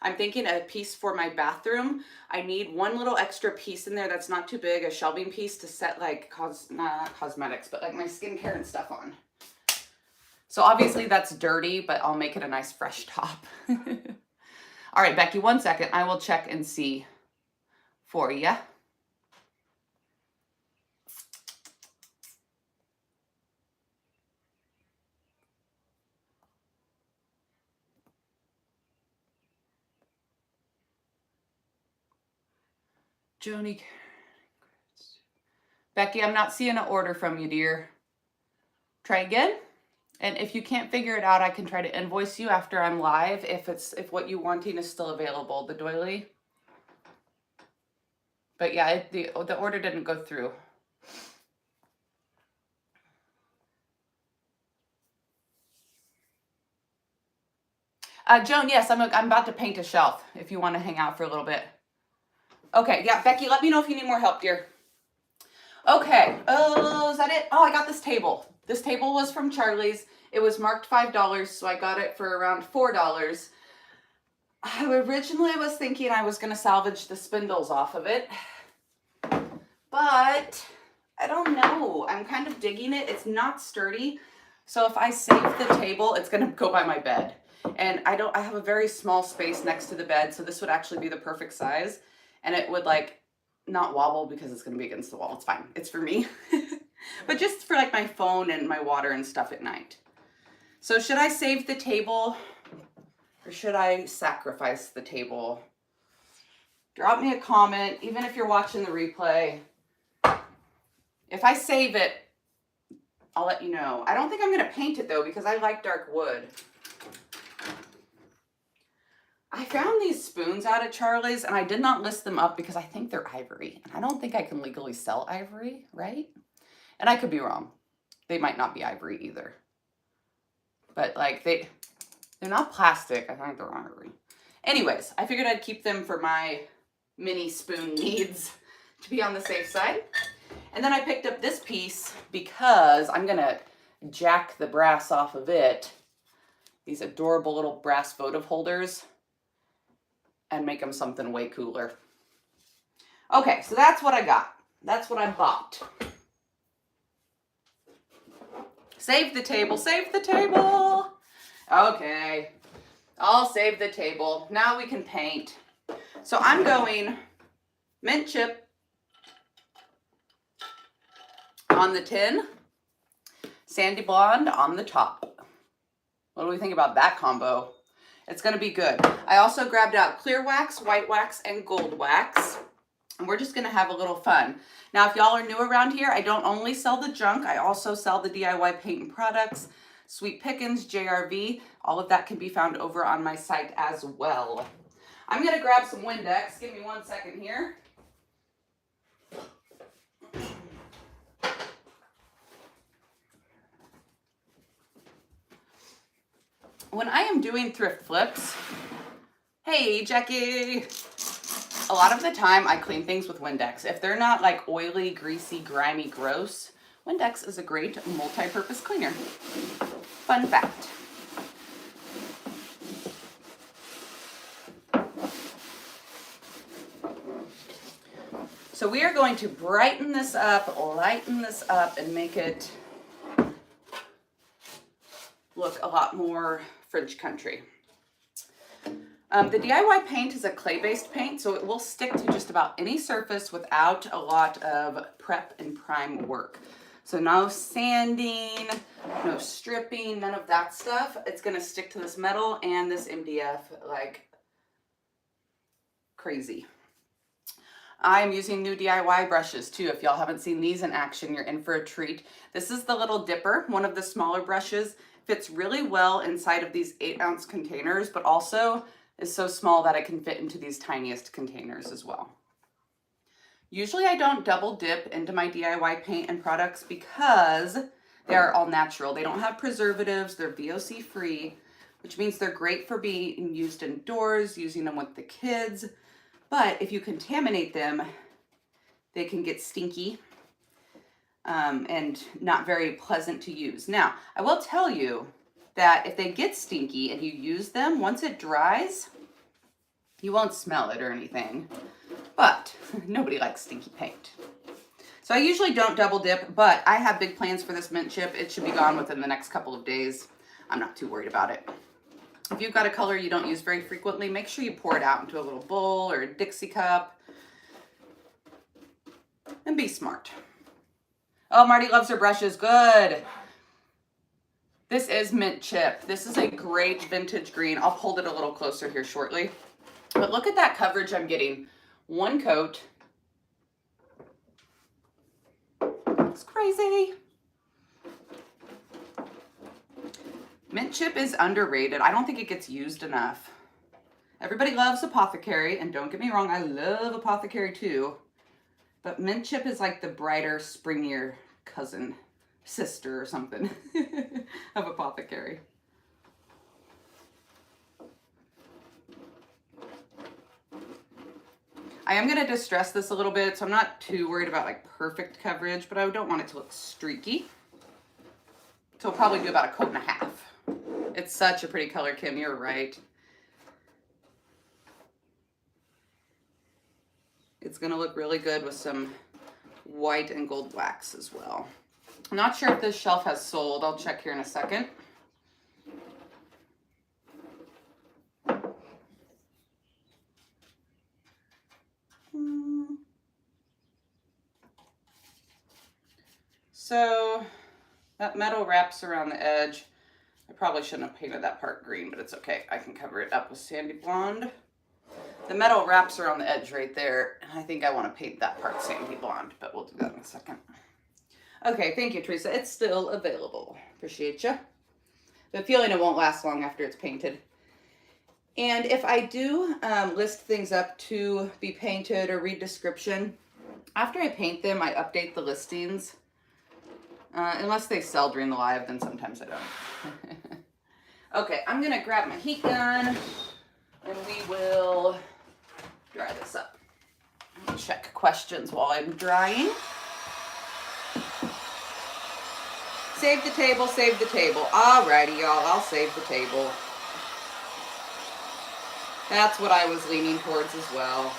I'm thinking a piece for my bathroom. I need one little extra piece in there that's not too big, a shelving piece to set like, not cosmetics, but like my skincare and stuff on. So obviously that's dirty, but I'll make it a nice fresh top. All right, Becky, 1 second. I will check and see for you. Joni. Becky, I'm not seeing an order from you, dear. Try again. And if you can't figure it out, I can try to invoice you after I'm live if what you're wanting is still available, the doily. But yeah, the order didn't go through. Joan, yes, I'm about to paint a shelf if you want to hang out for a little bit. Okay, yeah, Becky, let me know if you need more help, dear. Okay, oh, is that it? Oh, I got this table. This table was from Charlie's. It was marked $5, so I got it for around $4. I originally was thinking I was going to salvage the spindles off of it, but I don't know. I'm kind of digging it. It's not sturdy, so if I save the table, it's going to go by my bed. And I have a very small space next to the bed, so this would actually be the perfect size, and it would like not wobble because it's going to be against the wall. It's fine. It's for me. But just for like my phone and my water and stuff at night. So should I save the table or should I sacrifice the table? Drop me a comment, even if you're watching the replay. If I save it, I'll let you know. I don't think I'm going to paint it though because I like dark wood. I found these spoons out at Charlie's and I did not list them up because I think they're ivory. And I don't think I can legally sell ivory, right? And I could be wrong. They might not be ivory either. But like they're not plastic. I think they're ivory. Anyways, I figured I'd keep them for my mini spoon needs to be on the safe side. And then I picked up this piece because I'm going to jack the brass off of it. These adorable little brass votive holders. And make them something way cooler. Okay, so that's what I got. That's what I bought. Save the table, save the table. Okay, I'll save the table. Now we can paint. So I'm going mint chip on the tin, sandy blonde on the top. What do we think about that combo? It's going to be good. I also grabbed out clear wax, white wax, and gold wax. And we're just going to have a little fun. Now, if y'all are new around here, I don't only sell the junk. I also sell the DIY paint and products, Sweet Pickins, JRV. All of that can be found over on my site as well. I'm going to grab some Windex. Give me 1 second here. When I am doing thrift flips, hey Jackie, a lot of the time I clean things with Windex. If they're not like oily, greasy, grimy, gross, Windex is a great multi-purpose cleaner. Fun fact. So we are going to brighten this up, lighten this up, and make it look a lot more French country. The DIY paint is a clay-based paint, so it will stick to just about any surface without a lot of prep and prime work. So no sanding, no stripping, none of that stuff. It's gonna stick to this metal and this MDF like crazy. I'm using new DIY brushes too. If y'all haven't seen these in action, you're in for a treat. This is the little dipper, one of the smaller brushes. Fits really well inside of these 8-ounce containers, but also is so small that it can fit into these tiniest containers as well. Usually I don't double dip into my DIY paint and products because they are all natural. They don't have preservatives, they're VOC free, which means they're great for being used indoors, using them with the kids. But if you contaminate them, they can get stinky and not very pleasant to use. Now, I will tell you that if they get stinky and you use them, once it dries, you won't smell it or anything. But nobody likes stinky paint. So I usually don't double dip, but I have big plans for this mint chip. It should be gone within the next couple of days. I'm not too worried about it. If you've got a color you don't use very frequently, make sure you pour it out into a little bowl or a Dixie cup. And be smart. Oh, Marty loves her brushes. Good. This is mint chip. This is a great vintage green. I'll hold it a little closer here shortly. But look at that coverage I'm getting. One coat, crazy. Mint chip is underrated. I don't think it gets used enough. Everybody loves Apothecary, and don't get me wrong, I love Apothecary too. But mint chip is like the brighter, springier cousin, sister or something of Apothecary. I am going to distress this a little bit, so I'm not too worried about like perfect coverage, but I don't want it to look streaky. So I'll probably do about a coat and a half. It's such a pretty color, Kim, you're right. It's going to look really good with some white and gold wax as well. I'm not sure if this shelf has sold. I'll check here in a second. So that metal wraps around the edge. I probably shouldn't have painted that part green, but it's okay. I can cover it up with sandy blonde. The metal wraps around the edge right there, and I think I want to paint that part sandy blonde, but we'll do that in a second. Okay, thank you, Teresa. It's still available. Appreciate you. The feeling it won't last long after it's painted. And if I do list things up to be painted or read description, after I paint them, I update the listings. Unless they sell during the live, then sometimes I don't. Okay, I'm gonna grab my heat gun and we will dry this up. Check questions while I'm drying. Save the table, save the table. Alrighty, y'all, I'll save the table. That's what I was leaning towards as well.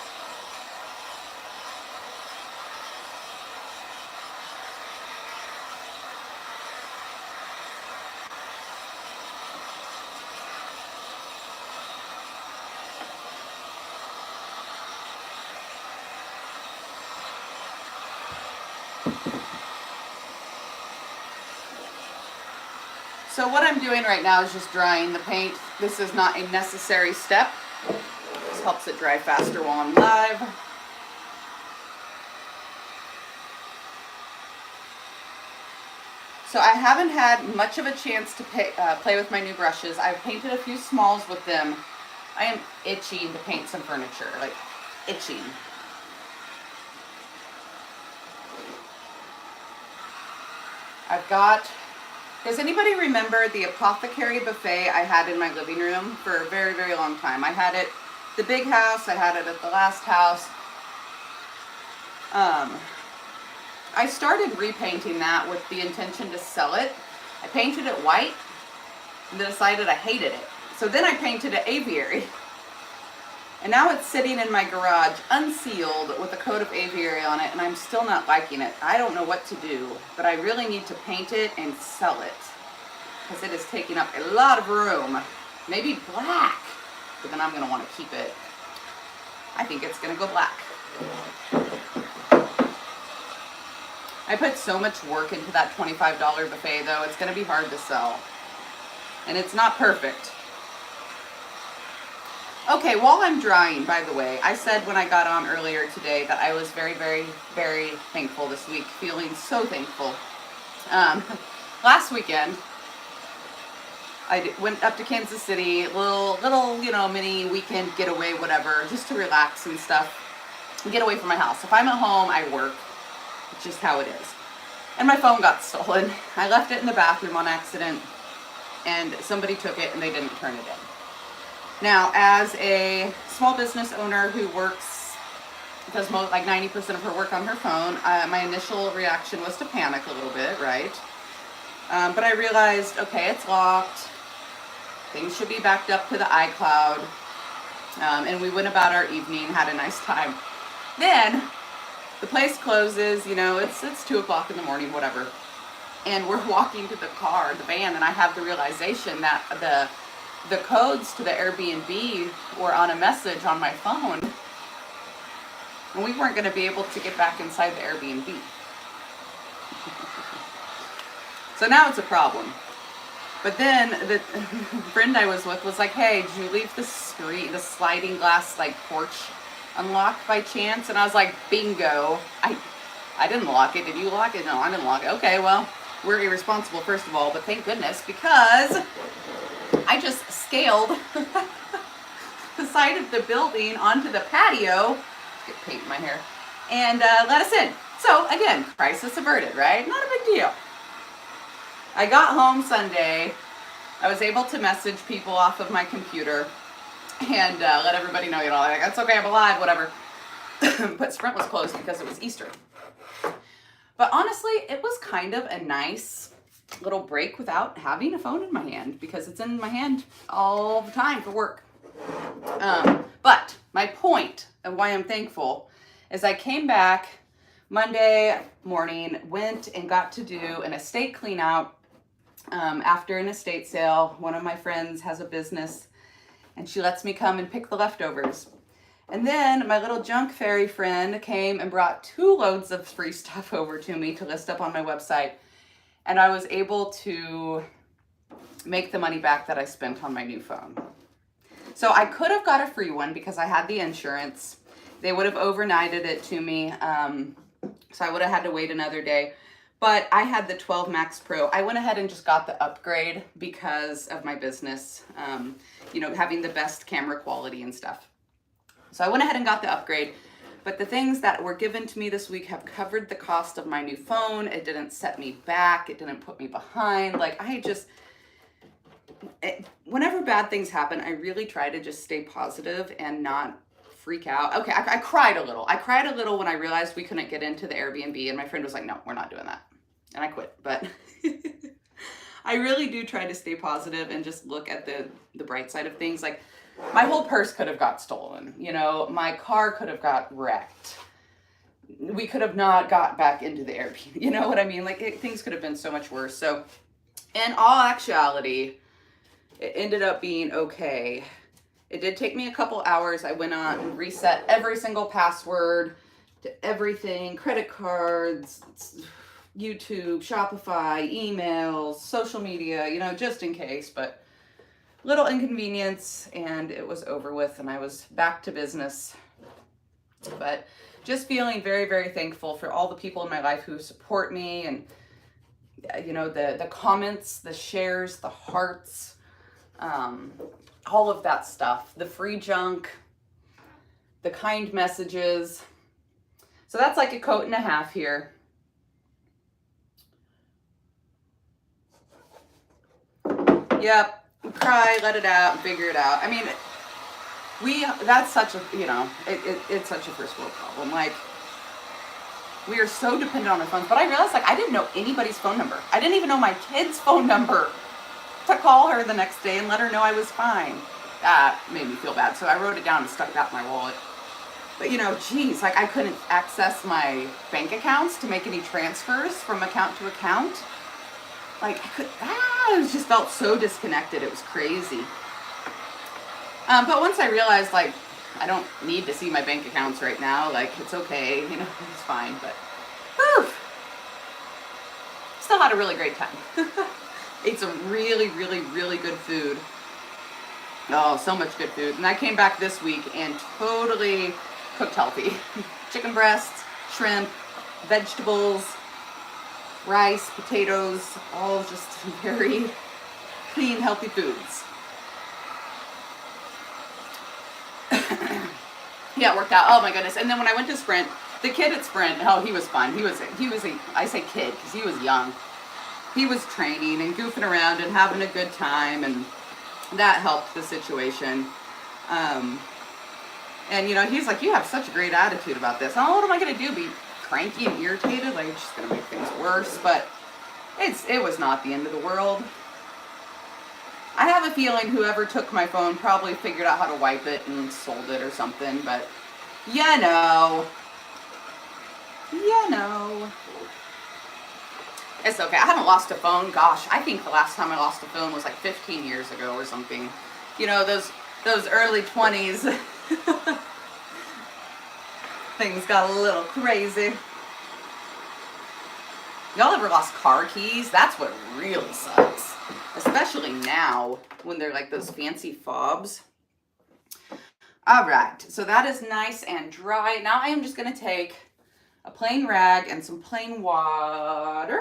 So what I'm doing right now is just drying the paint. This is not a necessary step. This helps it dry faster while I'm live. So I haven't had much of a chance to play with my new brushes. I've painted a few smalls with them. I am itching to paint some furniture, like itching. Does anybody remember the Apothecary buffet I had in my living room for a very, very long time? I had it at the big house, I had it at the last house. I started repainting that with the intention to sell it. I painted it white and then decided I hated it. So then I painted it aviary. And now it's sitting in my garage unsealed with a coat of aviary on it, and I'm still not liking it. I don't know what to do, but I really need to paint it and sell it because it is taking up a lot of room. Maybe black, but then I'm going to want to keep it. I think it's going to go black. I put so much work into that $25 buffet, though. It's going to be hard to sell. And it's not perfect. Okay, while I'm drying, by the way, I said when I got on earlier today that I was very, very, very thankful this week. Feeling so thankful. Last weekend, I went up to Kansas City, little, you know, mini weekend getaway, whatever, just to relax and stuff, and get away from my house. If I'm at home, I work. It's just how it is. And my phone got stolen. I left it in the bathroom on accident, and somebody took it and they didn't turn it in. Now, as a small business owner who does like 90% of her work on her phone, my initial reaction was to panic a little bit, right? But I realized, okay, it's locked. Things should be backed up to the iCloud. And we went about our evening, had a nice time. Then the place closes, you know, it's 2 o'clock in the morning, whatever. And we're walking to the car, the van, and I have the realization that the codes to the Airbnb were on a message on my phone, and we weren't going to be able to get back inside the Airbnb. So now it's a problem. But then the friend I was with was like, hey, did you leave the sliding glass like porch unlocked by chance? And I was like, bingo. I didn't lock it. Did you lock it? No, I didn't lock it. Okay, well, we're irresponsible, first of all, but thank goodness, because I just scaled the side of the building onto the patio. Get paint in my hair. And let us in. So again, crisis averted, right? Not a big deal. I got home Sunday. I was able to message people off of my computer and let everybody know, you know, like, that's okay, I'm alive, whatever. But Sprint was closed because it was Easter. But honestly, it was kind of a nice little break without having a phone in my hand, because it's in my hand all the time for work. But my point of why I'm thankful is I came back Monday morning, went and got to do an estate clean out after an estate sale. One of my friends has a business and she lets me come and pick the leftovers. And then my little junk fairy friend came and brought 2 loads of free stuff over to me to list up on my website. And I was able to make the money back that I spent on my new phone. So I could have got a free one because I had the insurance. They would have overnighted it to me. So I would have had to wait another day. But I had the 12 Max Pro. I went ahead and just got the upgrade because of my business, you know, having the best camera quality and stuff. So I went ahead and got the upgrade, but the things that were given to me this week have covered the cost of my new phone. It didn't set me back. It didn't put me behind. Like whenever bad things happen, I really try to just stay positive and not freak out. Okay, I cried a little. I cried a little when I realized we couldn't get into the Airbnb, and my friend was like, no, we're not doing that. And I quit, but I really do try to stay positive and just look at the bright side of things. Like, my whole purse could have got stolen. You know, my car could have got wrecked. We could have not got back into the Airbnb. You know what I mean? Like, things could have been so much worse. So, in all actuality, it ended up being okay. It did take me a couple hours. I went on and reset every single password to everything, credit cards, YouTube, Shopify, emails, social media, you know, just in case, but little inconvenience, and it was over with and I was back to business. But just feeling very, very thankful for all the people in my life who support me, and you know, the comments, the shares, the hearts, all of that stuff, the free junk, the kind messages. So that's like a coat and a half here. Yep. Cry, let it out, figure it out. I mean, that's such a, you know, it's such a first world problem. Like, we are so dependent on our phones. But I realized, like, I didn't know anybody's phone number. I didn't even know my kid's phone number to call her the next day and let her know I was fine. That made me feel bad. So I wrote it down and stuck it out in my wallet. But, you know, geez, like, I couldn't access my bank accounts to make any transfers from account to account. Like, it just felt so disconnected. It was crazy. But once I realized, like, I don't need to see my bank accounts right now. Like, it's okay, you know, it's fine. But, whew, still had a really great time. Ate some really, really, really good food. Oh, so much good food. And I came back this week and totally cooked healthy. Chicken breasts, shrimp, vegetables, rice, potatoes, all just very clean, healthy foods. Yeah, it worked out. Oh my goodness. And then when I went to Sprint, the kid at Sprint, oh, he was fun. He was I say kid because he was young. He was training and goofing around and having a good time, and that helped the situation. And you know, he's like, you have such a great attitude about this. Oh, what am I going to do? Be cranky and irritated? Like, it's just going to make things worse. But it was not the end of the world. I have a feeling whoever took my phone probably figured out how to wipe it and sold it or something, but you know. It's okay. I haven't lost a phone. Gosh, I think the last time I lost a phone was like 15 years ago or something. You know, those early 20s. Things got a little crazy. Y'all ever lost car keys? That's what really sucks. Especially now when they're like those fancy fobs. All right, so that is nice and dry. Now I am just going to take a plain rag and some plain water.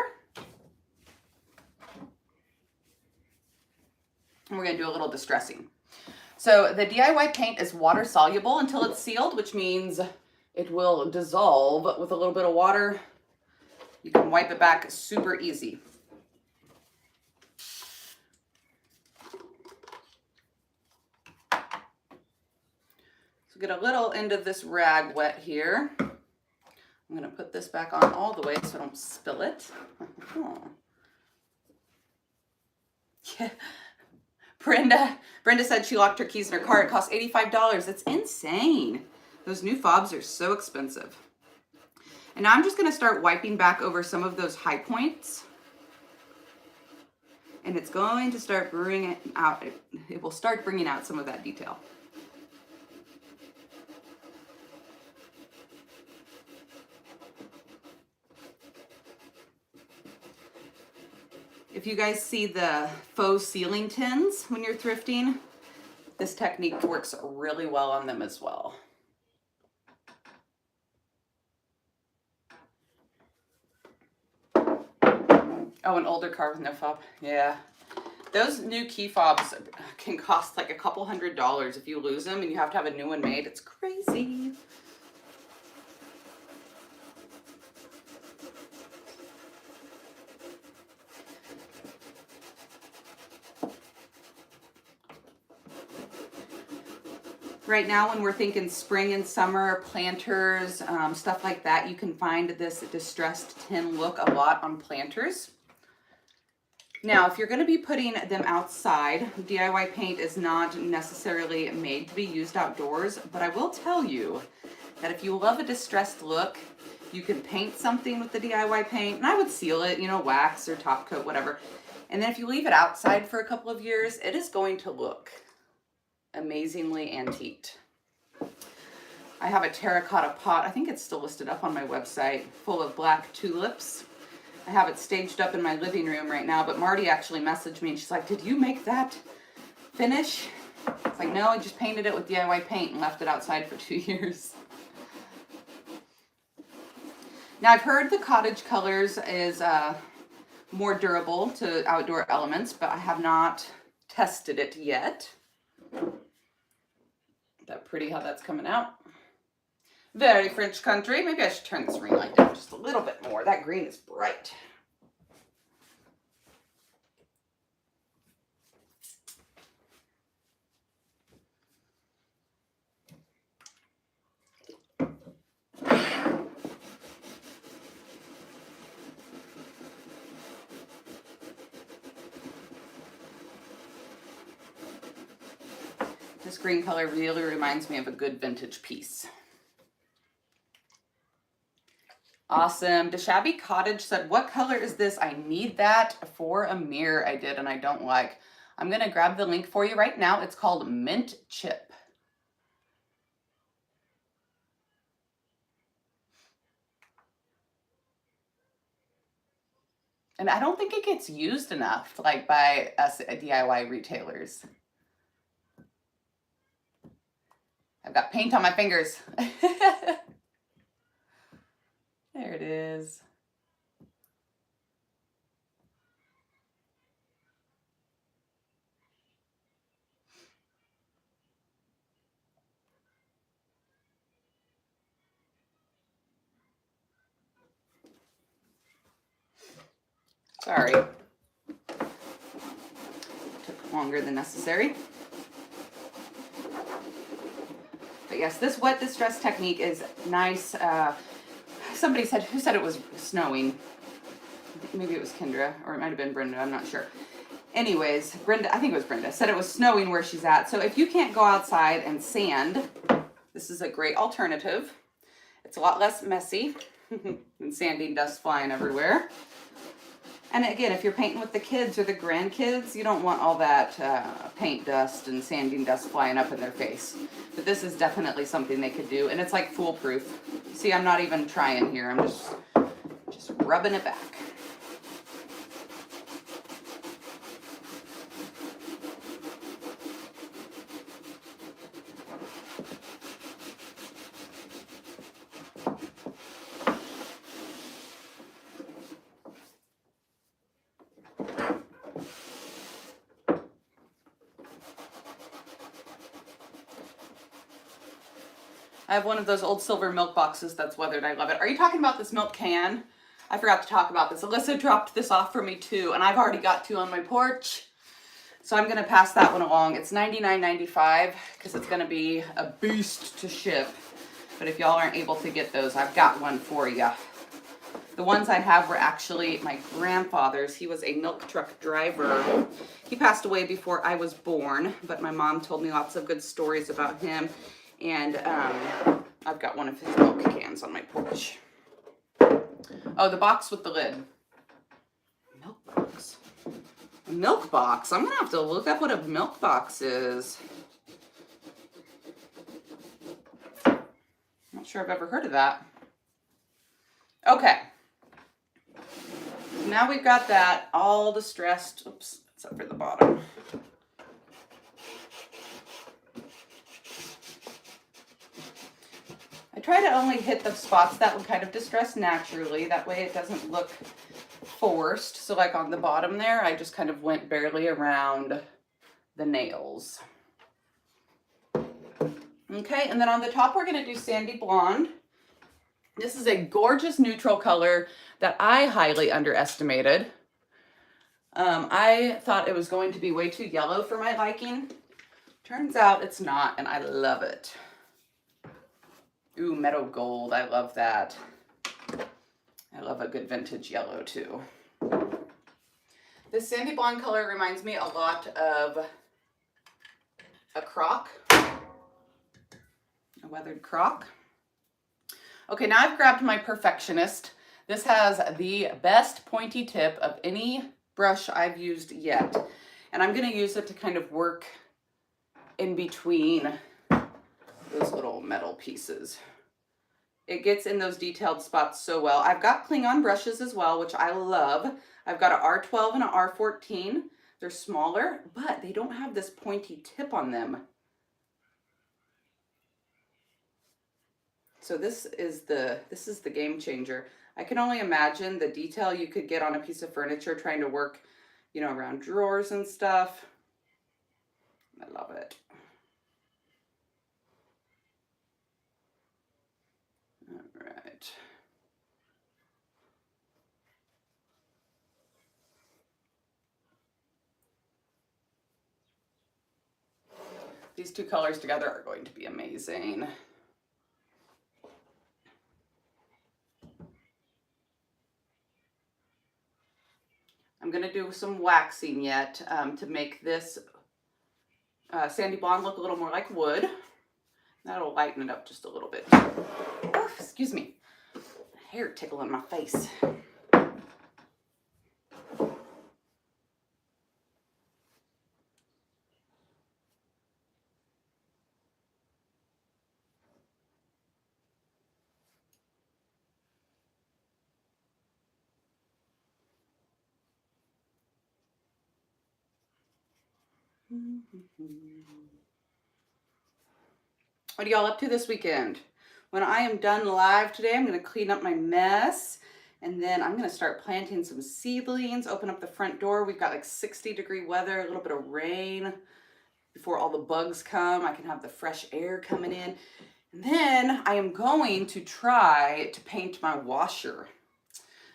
And we're gonna do a little distressing. So the DIY paint is water soluble until it's sealed, which means it will dissolve with a little bit of water. You can wipe it back super easy. So get a little end of this rag wet here. I'm gonna put this back on all the way so I don't spill it. Yeah. Brenda said she locked her keys in her car. It cost $85. That's insane. Those new fobs are so expensive. And now I'm just going to start wiping back over some of those high points. And it's going to start bringing it out. It will start bringing out some of that detail. If you guys see the faux ceiling tins when you're thrifting, this technique works really well on them as well. Oh, an older car with no fob. Yeah. Those new key fobs can cost like a couple $100 if you lose them and you have to have a new one made. It's crazy. Right now, when we're thinking spring and summer, planters, stuff like that, you can find this distressed tin look a lot on planters. Now, if you're going to be putting them outside, DIY paint is not necessarily made to be used outdoors, but I will tell you that if you love a distressed look, you can paint something with the DIY paint, and I would seal it, you know, wax or top coat, whatever. And then if you leave it outside for a couple of years, it is going to look amazingly antiqued. I have a terracotta pot, I think it's still listed up on my website, full of black tulips. I have it staged up in my living room right now, but Marty actually messaged me and she's like, did you make that finish? It's like, no, I just painted it with DIY paint and left it outside for 2 years. Now I've heard the cottage colors is more durable to outdoor elements, but I have not tested it yet. That pretty how that's coming out. Very French country. Maybe I should turn this ring light down just a little bit more. That green is bright. This green color really reminds me of a good vintage piece. Awesome. DeShabby Cottage said, what color is this? I need that for a mirror I did and I don't like. I'm going to grab the link for you right now. It's called Mint Chip. And I don't think it gets used enough, like by us DIY retailers. I've got paint on my fingers. There it is. Sorry. Took longer than necessary. But yes, this wet distress technique is nice. Somebody said, who said it was snowing? Maybe it was Kendra, or it might have been Brenda, I'm not sure. Anyways, Brenda, I think it was Brenda, said it was snowing where she's at. So if you can't go outside and sand, this is a great alternative. It's a lot less messy than sanding dust flying everywhere. And again, if you're painting with the kids or the grandkids, you don't want all that paint dust and sanding dust flying up in their face. But this is definitely something they could do, and it's like foolproof. See, I'm not even trying here. I'm just rubbing it back. I have one of those old silver milk boxes that's weathered. I love it. Are you talking about this milk can? I forgot to talk about this. Alyssa dropped this off for me too, and I've already got 2 on my porch. So I'm gonna pass that one along. It's $99.95 because it's gonna be a beast to ship. But if y'all aren't able to get those, I've got one for you. The ones I have were actually my grandfather's. He was a milk truck driver. He passed away before I was born, but my mom told me lots of good stories about him. And I've got one of his milk cans on my porch. Oh, the box with the lid. Milk box. A milk box? I'm gonna have to look up what a milk box is. Not sure I've ever heard of that. Okay. Now we've got that all distressed. Oops, except for the bottom. I try to only hit the spots that would kind of distress naturally. That way it doesn't look forced. So like on the bottom there, I just kind of went barely around the nails. Okay, and then on the top, we're gonna do Sandy Blonde. This is a gorgeous neutral color that I highly underestimated. I thought it was going to be way too yellow for my liking. Turns out it's not, and I love it. Ooh, meadow gold, I love that. I love a good vintage yellow too. This Sandy Blonde color reminds me a lot of a crock, a weathered crock. Okay, now I've grabbed my Perfectionist. This has the best pointy tip of any brush I've used yet. And I'm gonna use it to kind of work in between those little metal pieces. It gets in those detailed spots so well. I've got Klingon brushes as well, which I love. I've got an R12 and an R14. They're smaller, but they don't have this pointy tip on them. So this is the game changer. I can only imagine the detail you could get on a piece of furniture trying to work, you know, around drawers and stuff. I love it. All right. These 2 colors together are going to be amazing. I'm gonna do some waxing yet to make this Sandy Blonde look a little more like wood. That'll lighten it up just a little bit. Oh, excuse me. Hair tickling my face. What are y'all up to this weekend? When I am done live today, I'm going to clean up my mess, and then I'm going to start planting some seedlings, open up the front door. We've got like 60-degree weather, a little bit of rain before all the bugs come. I can have the fresh air coming in. And then I am going to try to paint my washer.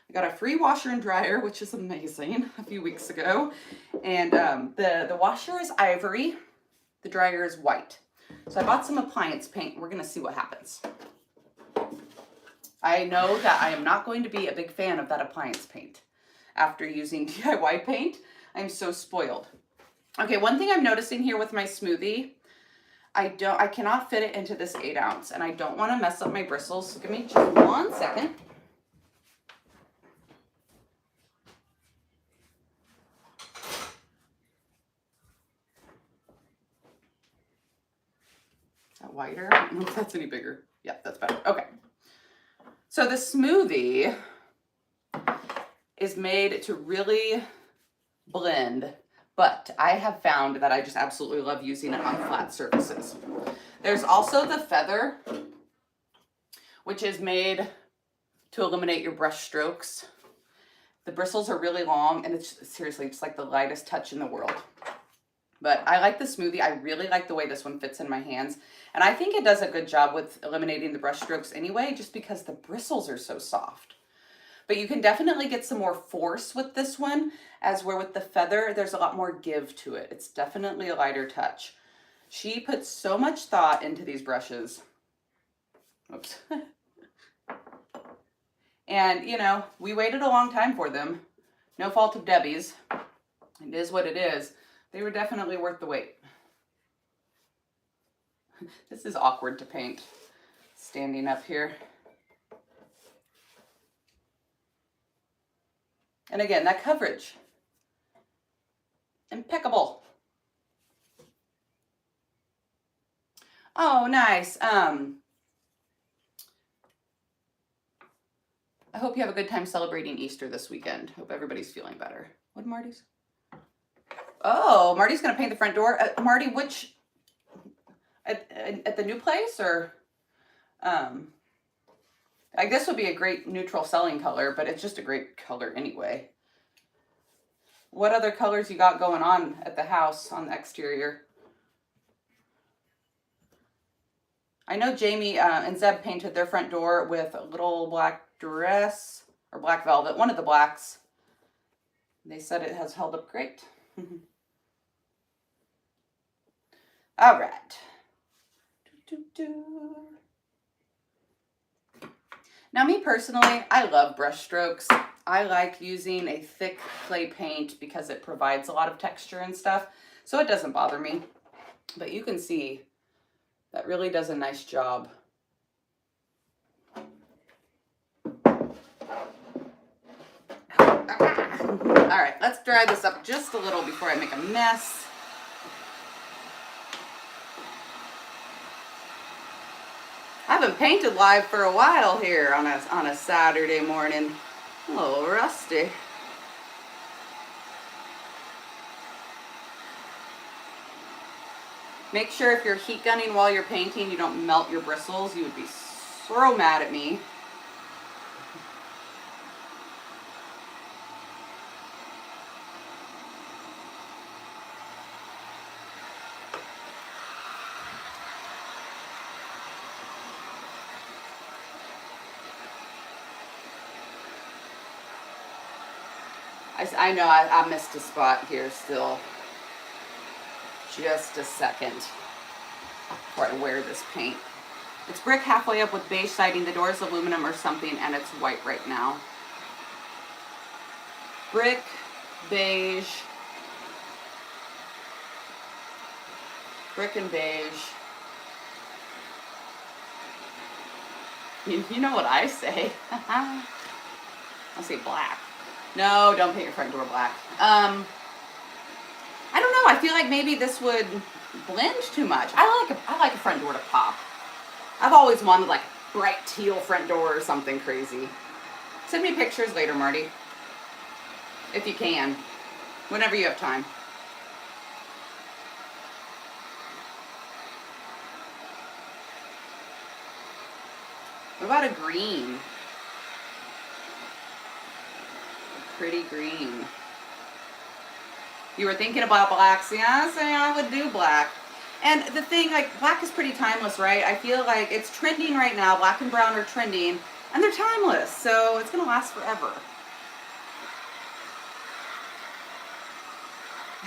I got a free washer and dryer, which is amazing, a few weeks ago. And the washer is ivory, the dryer is white. So I bought some appliance paint. We're gonna see what happens. I know that I am not going to be a big fan of that appliance paint. After using DIY paint, I'm so spoiled. Okay, one thing I'm noticing here with my smoothie, I cannot fit it into this 8 ounce, and I don't wanna mess up my bristles. So give me just 1 second. Wider. I don't know if that's any bigger. Yeah, that's better. Okay. So the smoothie is made to really blend, but I have found that I just absolutely love using it on flat surfaces. There's also the feather, which is made to eliminate your brush strokes. The bristles are really long, and it's seriously just like the lightest touch in the world. But I like the smoothie. I really like the way this one fits in my hands. And I think it does a good job with eliminating the brush strokes anyway, just because the bristles are so soft. But you can definitely get some more force with this one, as where with the feather, there's a lot more give to it. It's definitely a lighter touch. She puts so much thought into these brushes. Oops. And, you know, we waited a long time for them. No fault of Debbie's. It is what it is. They were definitely worth the wait. This is awkward to paint, standing up here. And again, that coverage, impeccable. Oh, nice. I hope you have a good time celebrating Easter this weekend. Hope everybody's feeling better. What, Marty's? Oh, Marty's gonna paint the front door. Marty, which, at the new place, or, I guess would be a great neutral selling color, but it's just a great color anyway. What other colors you got going on at the house on the exterior? I know Jamie and Zeb painted their front door with a little black dress or black velvet, one of the blacks. They said it has held up great. All right. Now, me personally, I love brush strokes. I like using a thick clay paint because it provides a lot of texture and stuff, so it doesn't bother me. But you can see that really does a nice job. All right, let's dry this up just a little before I make a mess. I haven't painted live for a while here on a Saturday morning. A little rusty. Make sure if you're heat gunning while you're painting, you don't melt your bristles. You would be so mad at me. I know I missed a spot here still. Just a second before I wear this paint. It's brick halfway up with beige siding. The door is aluminum or something, and it's white right now. Brick, beige, brick and beige. You know what I say. I say black. No, don't paint your front door black. I don't know. I feel like maybe this would blend too much. I like a front door to pop. I've always wanted like bright teal front door or something crazy. Send me pictures later, Marty. If you can. Whenever you have time. What about a green? A pretty green. You were thinking about blacks. Yeah, I would do black. And the thing, like, black is pretty timeless, right? I feel like it's trending right now. Black and brown are trending, and they're timeless, so it's going to last forever.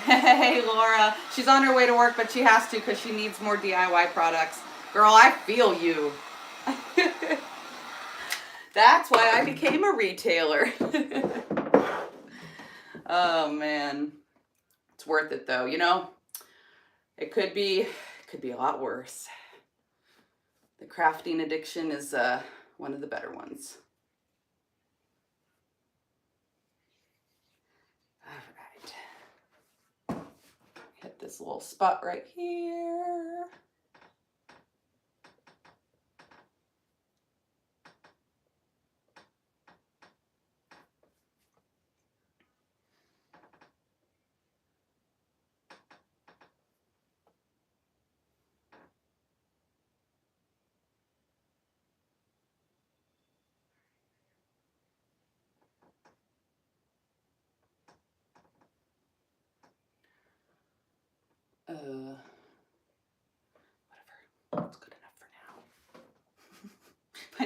Hey, Laura. She's on her way to work, but she has to because she needs more DIY products. Girl, I feel you. That's why I became a retailer. Oh, man. It's worth it, though, you know? It could be a lot worse. The crafting addiction is one of the better ones. All right. Hit this little spot right here.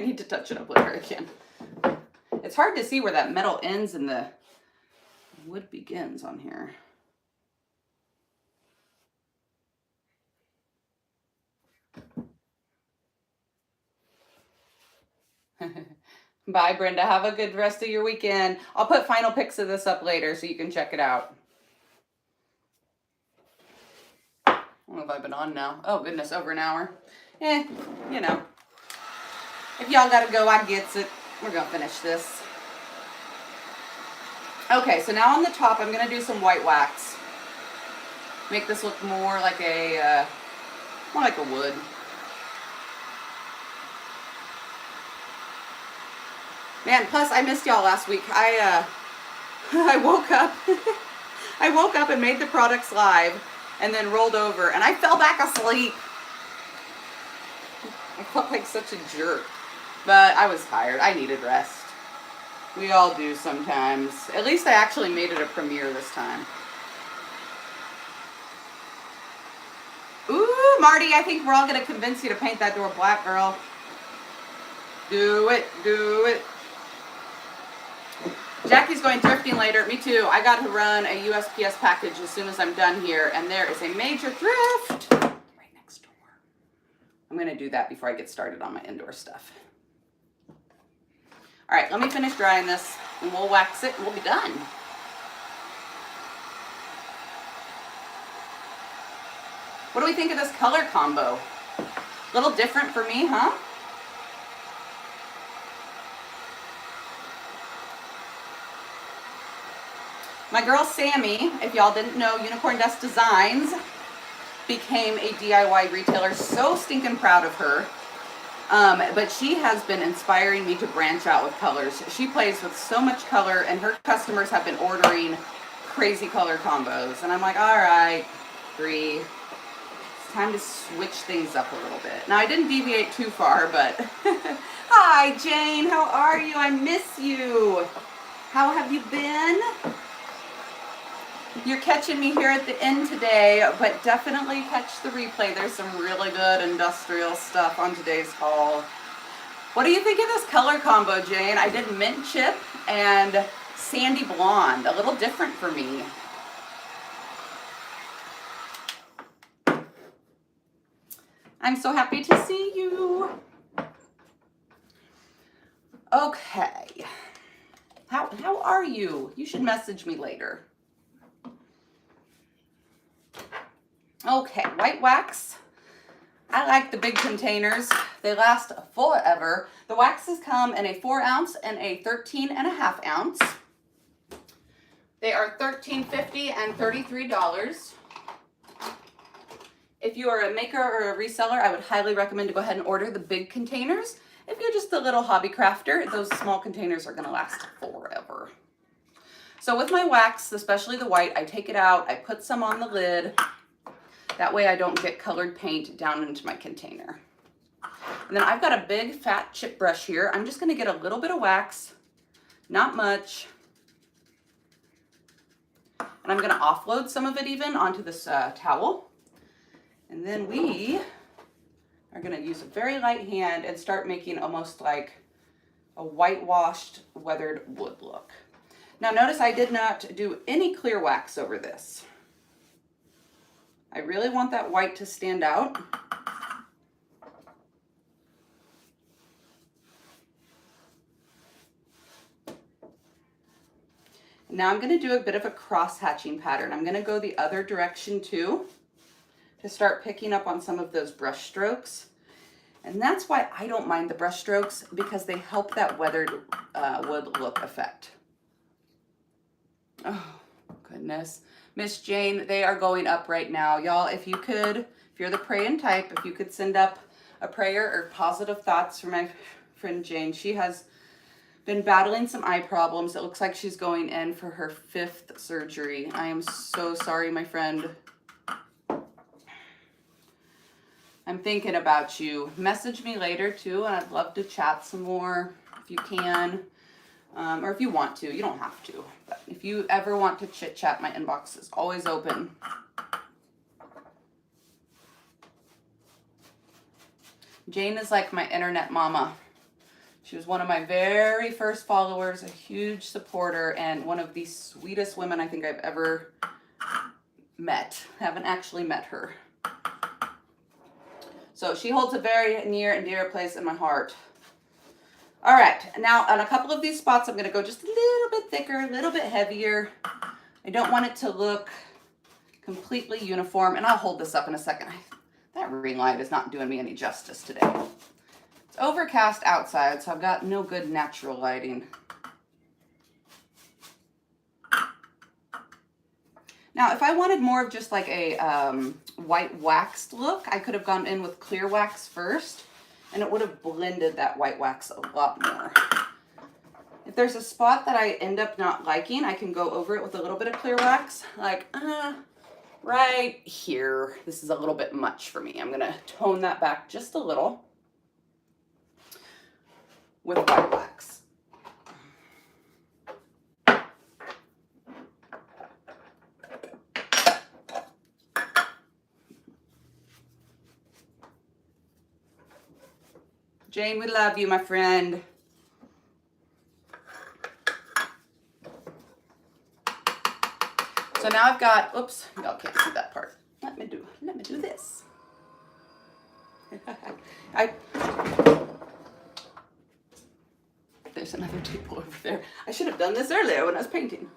I need to touch it up later again. It's hard to see where that metal ends and the wood begins on here. Bye, Brenda. Have a good rest of your weekend. I'll put final pics of this up later so you can check it out. I don't know if I've been on now. Oh, goodness, over an hour. You know. If y'all gotta go, I gets it. We're gonna finish this. Okay, so now on the top, I'm gonna do some white wax. Make this look more like a wood. Man, plus I missed y'all last week. I woke up. I woke up and made the products live, and then rolled over, and I fell back asleep. I felt like such a jerk, but I was tired. I needed rest. We all do sometimes. At least I actually made it a premiere this time. Ooh, Marty, I think we're all gonna convince you to paint that door black, girl. Do it, do it. Jackie's going thrifting later. Me too. I got to run a USPS package as soon as I'm done here, and there is a major thrift right next door. I'm going to do that before I get started on my indoor stuff. All right, let me finish drying this, and we'll wax it, and we'll be done. What do we think of this color combo? A little different for me, huh? My girl Sammy, if y'all didn't know, Unicorn Dust Designs became a DIY retailer. So stinking proud of her. But she has been inspiring me to branch out with colors. She plays with so much color, and her customers have been ordering crazy color combos. And I'm like, all right, Bree, it's time to switch things up a little bit. Now, I didn't deviate too far, but hi, Jane, how are you? I miss you. How have you been? You're catching me here at the end today, but definitely catch the replay. There's some really good industrial stuff on today's haul. What do you think of this color combo, Jane? I did mint chip and sandy blonde. A little different for me. I'm so happy to see you. Okay. How are you? You should message me later. Okay, white wax. I like the big containers. They last forever. The waxes come in a 4 ounce and a 13.5 ounce. They are $13.50 and $33. If you are a maker or a reseller, I would highly recommend to go ahead and order the big containers. If you're just a little hobby crafter, those small containers are gonna last forever. So with my wax, especially the white, I take it out, I put some on the lid. That way I don't get colored paint down into my container. And then I've got a big fat chip brush here. I'm just gonna get a little bit of wax, not much. And I'm gonna offload some of it even onto this towel. And then we are gonna use a very light hand and start making almost like a whitewashed weathered wood look. Now notice I did not do any clear wax over this. I really want that white to stand out. Now I'm going to do a bit of a cross hatching pattern. I'm going to go the other direction too, to start picking up on some of those brush strokes. And that's why I don't mind the brush strokes, because they help that weathered wood look effect. Oh, goodness. Miss Jane, they are going up right now. Y'all, if you could, if you're the praying type, if you could send up a prayer or positive thoughts for my friend Jane. She has been battling some eye problems. It looks like she's going in for her 5th surgery. I am so sorry, my friend. I'm thinking about you. Message me later too, and I'd love to chat some more if you can. Or if you want to, you don't have to. But if you ever want to chit chat, my inbox is always open. Jane is like my internet mama. She was one of my very first followers, a huge supporter, and one of the sweetest women I think I've ever met. Haven't actually met her. So she holds a very near and dear place in my heart. All right, now on a couple of these spots, I'm gonna go just a little bit thicker, a little bit heavier. I don't want it to look completely uniform, and I'll hold this up in a second. That ring light is not doing me any justice today. It's overcast outside, so I've got no good natural lighting. Now, if I wanted more of just like a white waxed look, I could have gone in with clear wax first, and it would have blended that white wax a lot more. If there's a spot that I end up not liking, I can go over it with a little bit of clear wax, like right here. This is a little bit much for me. I'm gonna tone that back just a little with white wax. Jane, we love you, my friend. So now I've got, oops, y'all can't see that part. Let me do this. There's another table over there. I should have done this earlier when I was painting.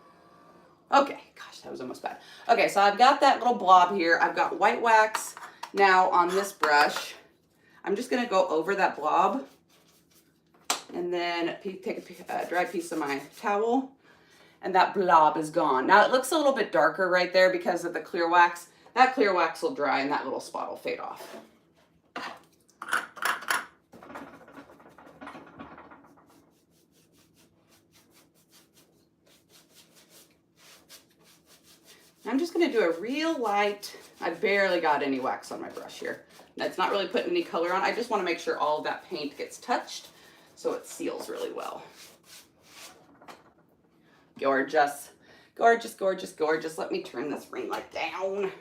Okay, gosh, that was almost bad. Okay, so I've got that little blob here. I've got white wax now on this brush. I'm just gonna go over that blob and then take a dry piece of my towel, and that blob is gone. Now it looks a little bit darker right there because of the clear wax. That clear wax will dry and that little spot will fade off. I'm just gonna do a real light, I barely got any wax on my brush here. That's not really putting any color on. I just want to make sure all of that paint gets touched so it seals really well. Gorgeous. Gorgeous, gorgeous, gorgeous. Let me turn this ring light down.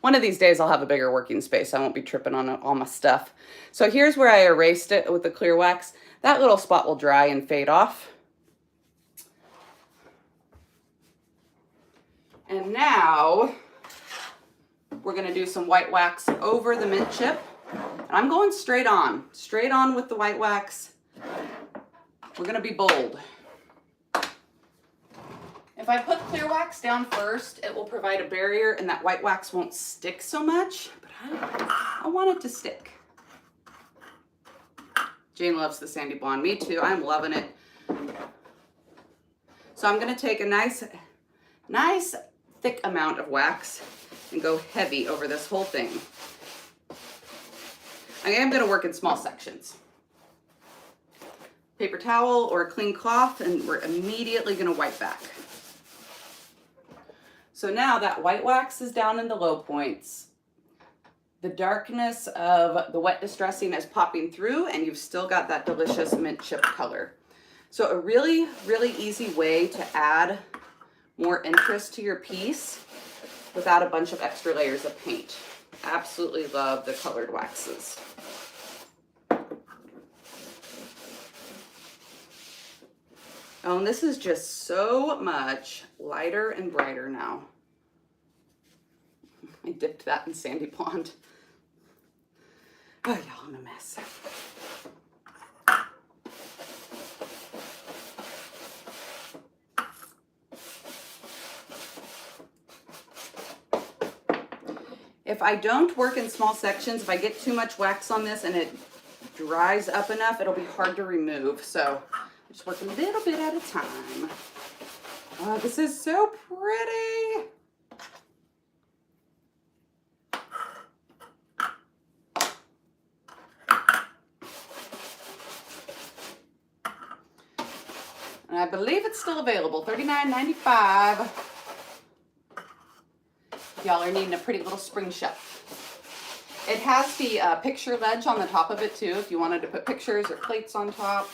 One of these days I'll have a bigger working space. I won't be tripping on all my stuff. So here's where I erased it with the clear wax. That little spot will dry and fade off. And now we're gonna do some white wax over the mint chip. And I'm going straight on with the white wax. We're gonna be bold. If I put clear wax down first, it will provide a barrier and that white wax won't stick so much, but I want it to stick. Jane loves the sandy blonde, me too, I'm loving it. So I'm gonna take a nice thick amount of wax and go heavy over this whole thing. I am going to work in small sections. Paper towel or a clean cloth, and we're immediately going to wipe back. So now that white wax is down in the low points, the darkness of the wet distressing is popping through, and you've still got that delicious mint chip color. So a really, really easy way to add more interest to your piece without a bunch of extra layers of paint. Absolutely love the colored waxes. Oh, and this is just so much lighter and brighter now. I dipped that in sandy blonde. Oh, y'all, I'm a mess. If I don't work in small sections, if I get too much wax on this and it dries up enough, it'll be hard to remove. So I just work a little bit at a time. Oh, this is so pretty. And I believe it's still available, $39.95. Y'all are needing a pretty little spring shelf. It has the picture ledge on the top of it too, if you wanted to put pictures or plates on top.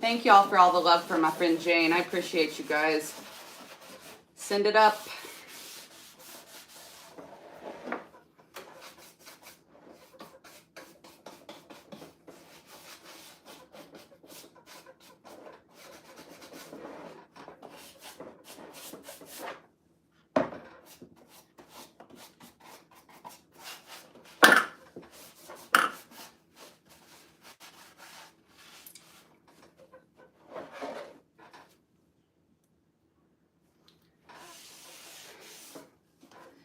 Thank y'all for all the love for my friend Jane. I appreciate you guys. Send it up.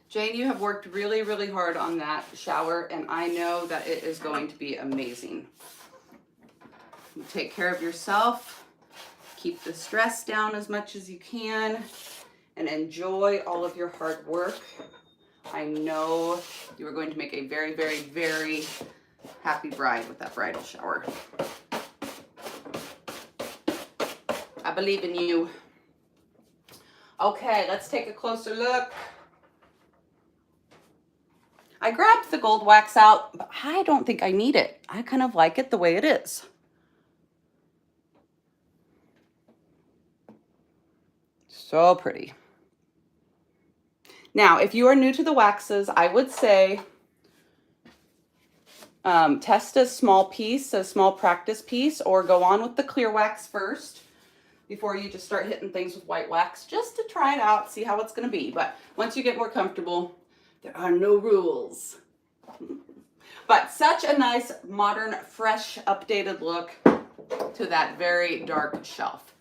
Jane, you have worked really, really hard on that shower, and I know that it is going to be amazing. You take care of yourself, keep the stress down as much as you can, and enjoy all of your hard work. I know you are going to make a very, very, very happy bride with that bridal shower. I believe in you. Okay, let's take a closer look. I grabbed the gold wax out, but I don't think I need it. I kind of like it the way it is. So pretty. Now, if you are new to the waxes, I would say test a small piece, a small practice piece, or go on with the clear wax first before you just start hitting things with white wax, just to try it out, see how it's going to be. But once you get more comfortable, there are no rules. But such a nice, modern, fresh, updated look to that very dark shelf.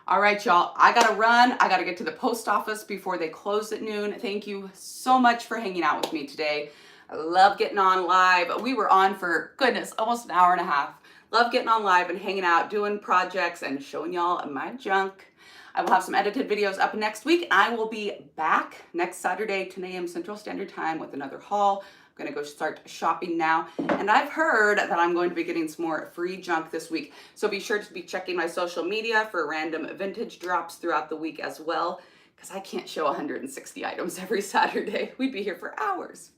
All right, y'all, I gotta run. I gotta get to the post office before they close at noon. Thank you so much for hanging out with me today. I love getting on live. We were on for, goodness, almost an hour and a half. Love getting on live and hanging out, doing projects and showing y'all my junk. I will have some edited videos up next week. I will be back next Saturday, 10 a.m. Central Standard Time with another haul. I'm gonna go start shopping now. And I've heard that I'm going to be getting some more free junk this week. So be sure to be checking my social media for random vintage drops throughout the week as well, because I can't show 160 items every Saturday. We'd be here for hours.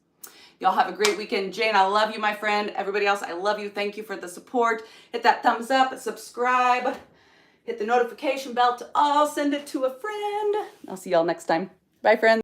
Y'all have a great weekend. Jane, I love you, my friend. Everybody else, I love you. Thank you for the support. Hit that thumbs up, subscribe, hit the notification bell to all, send it to a friend. I'll see y'all next time. Bye, friends.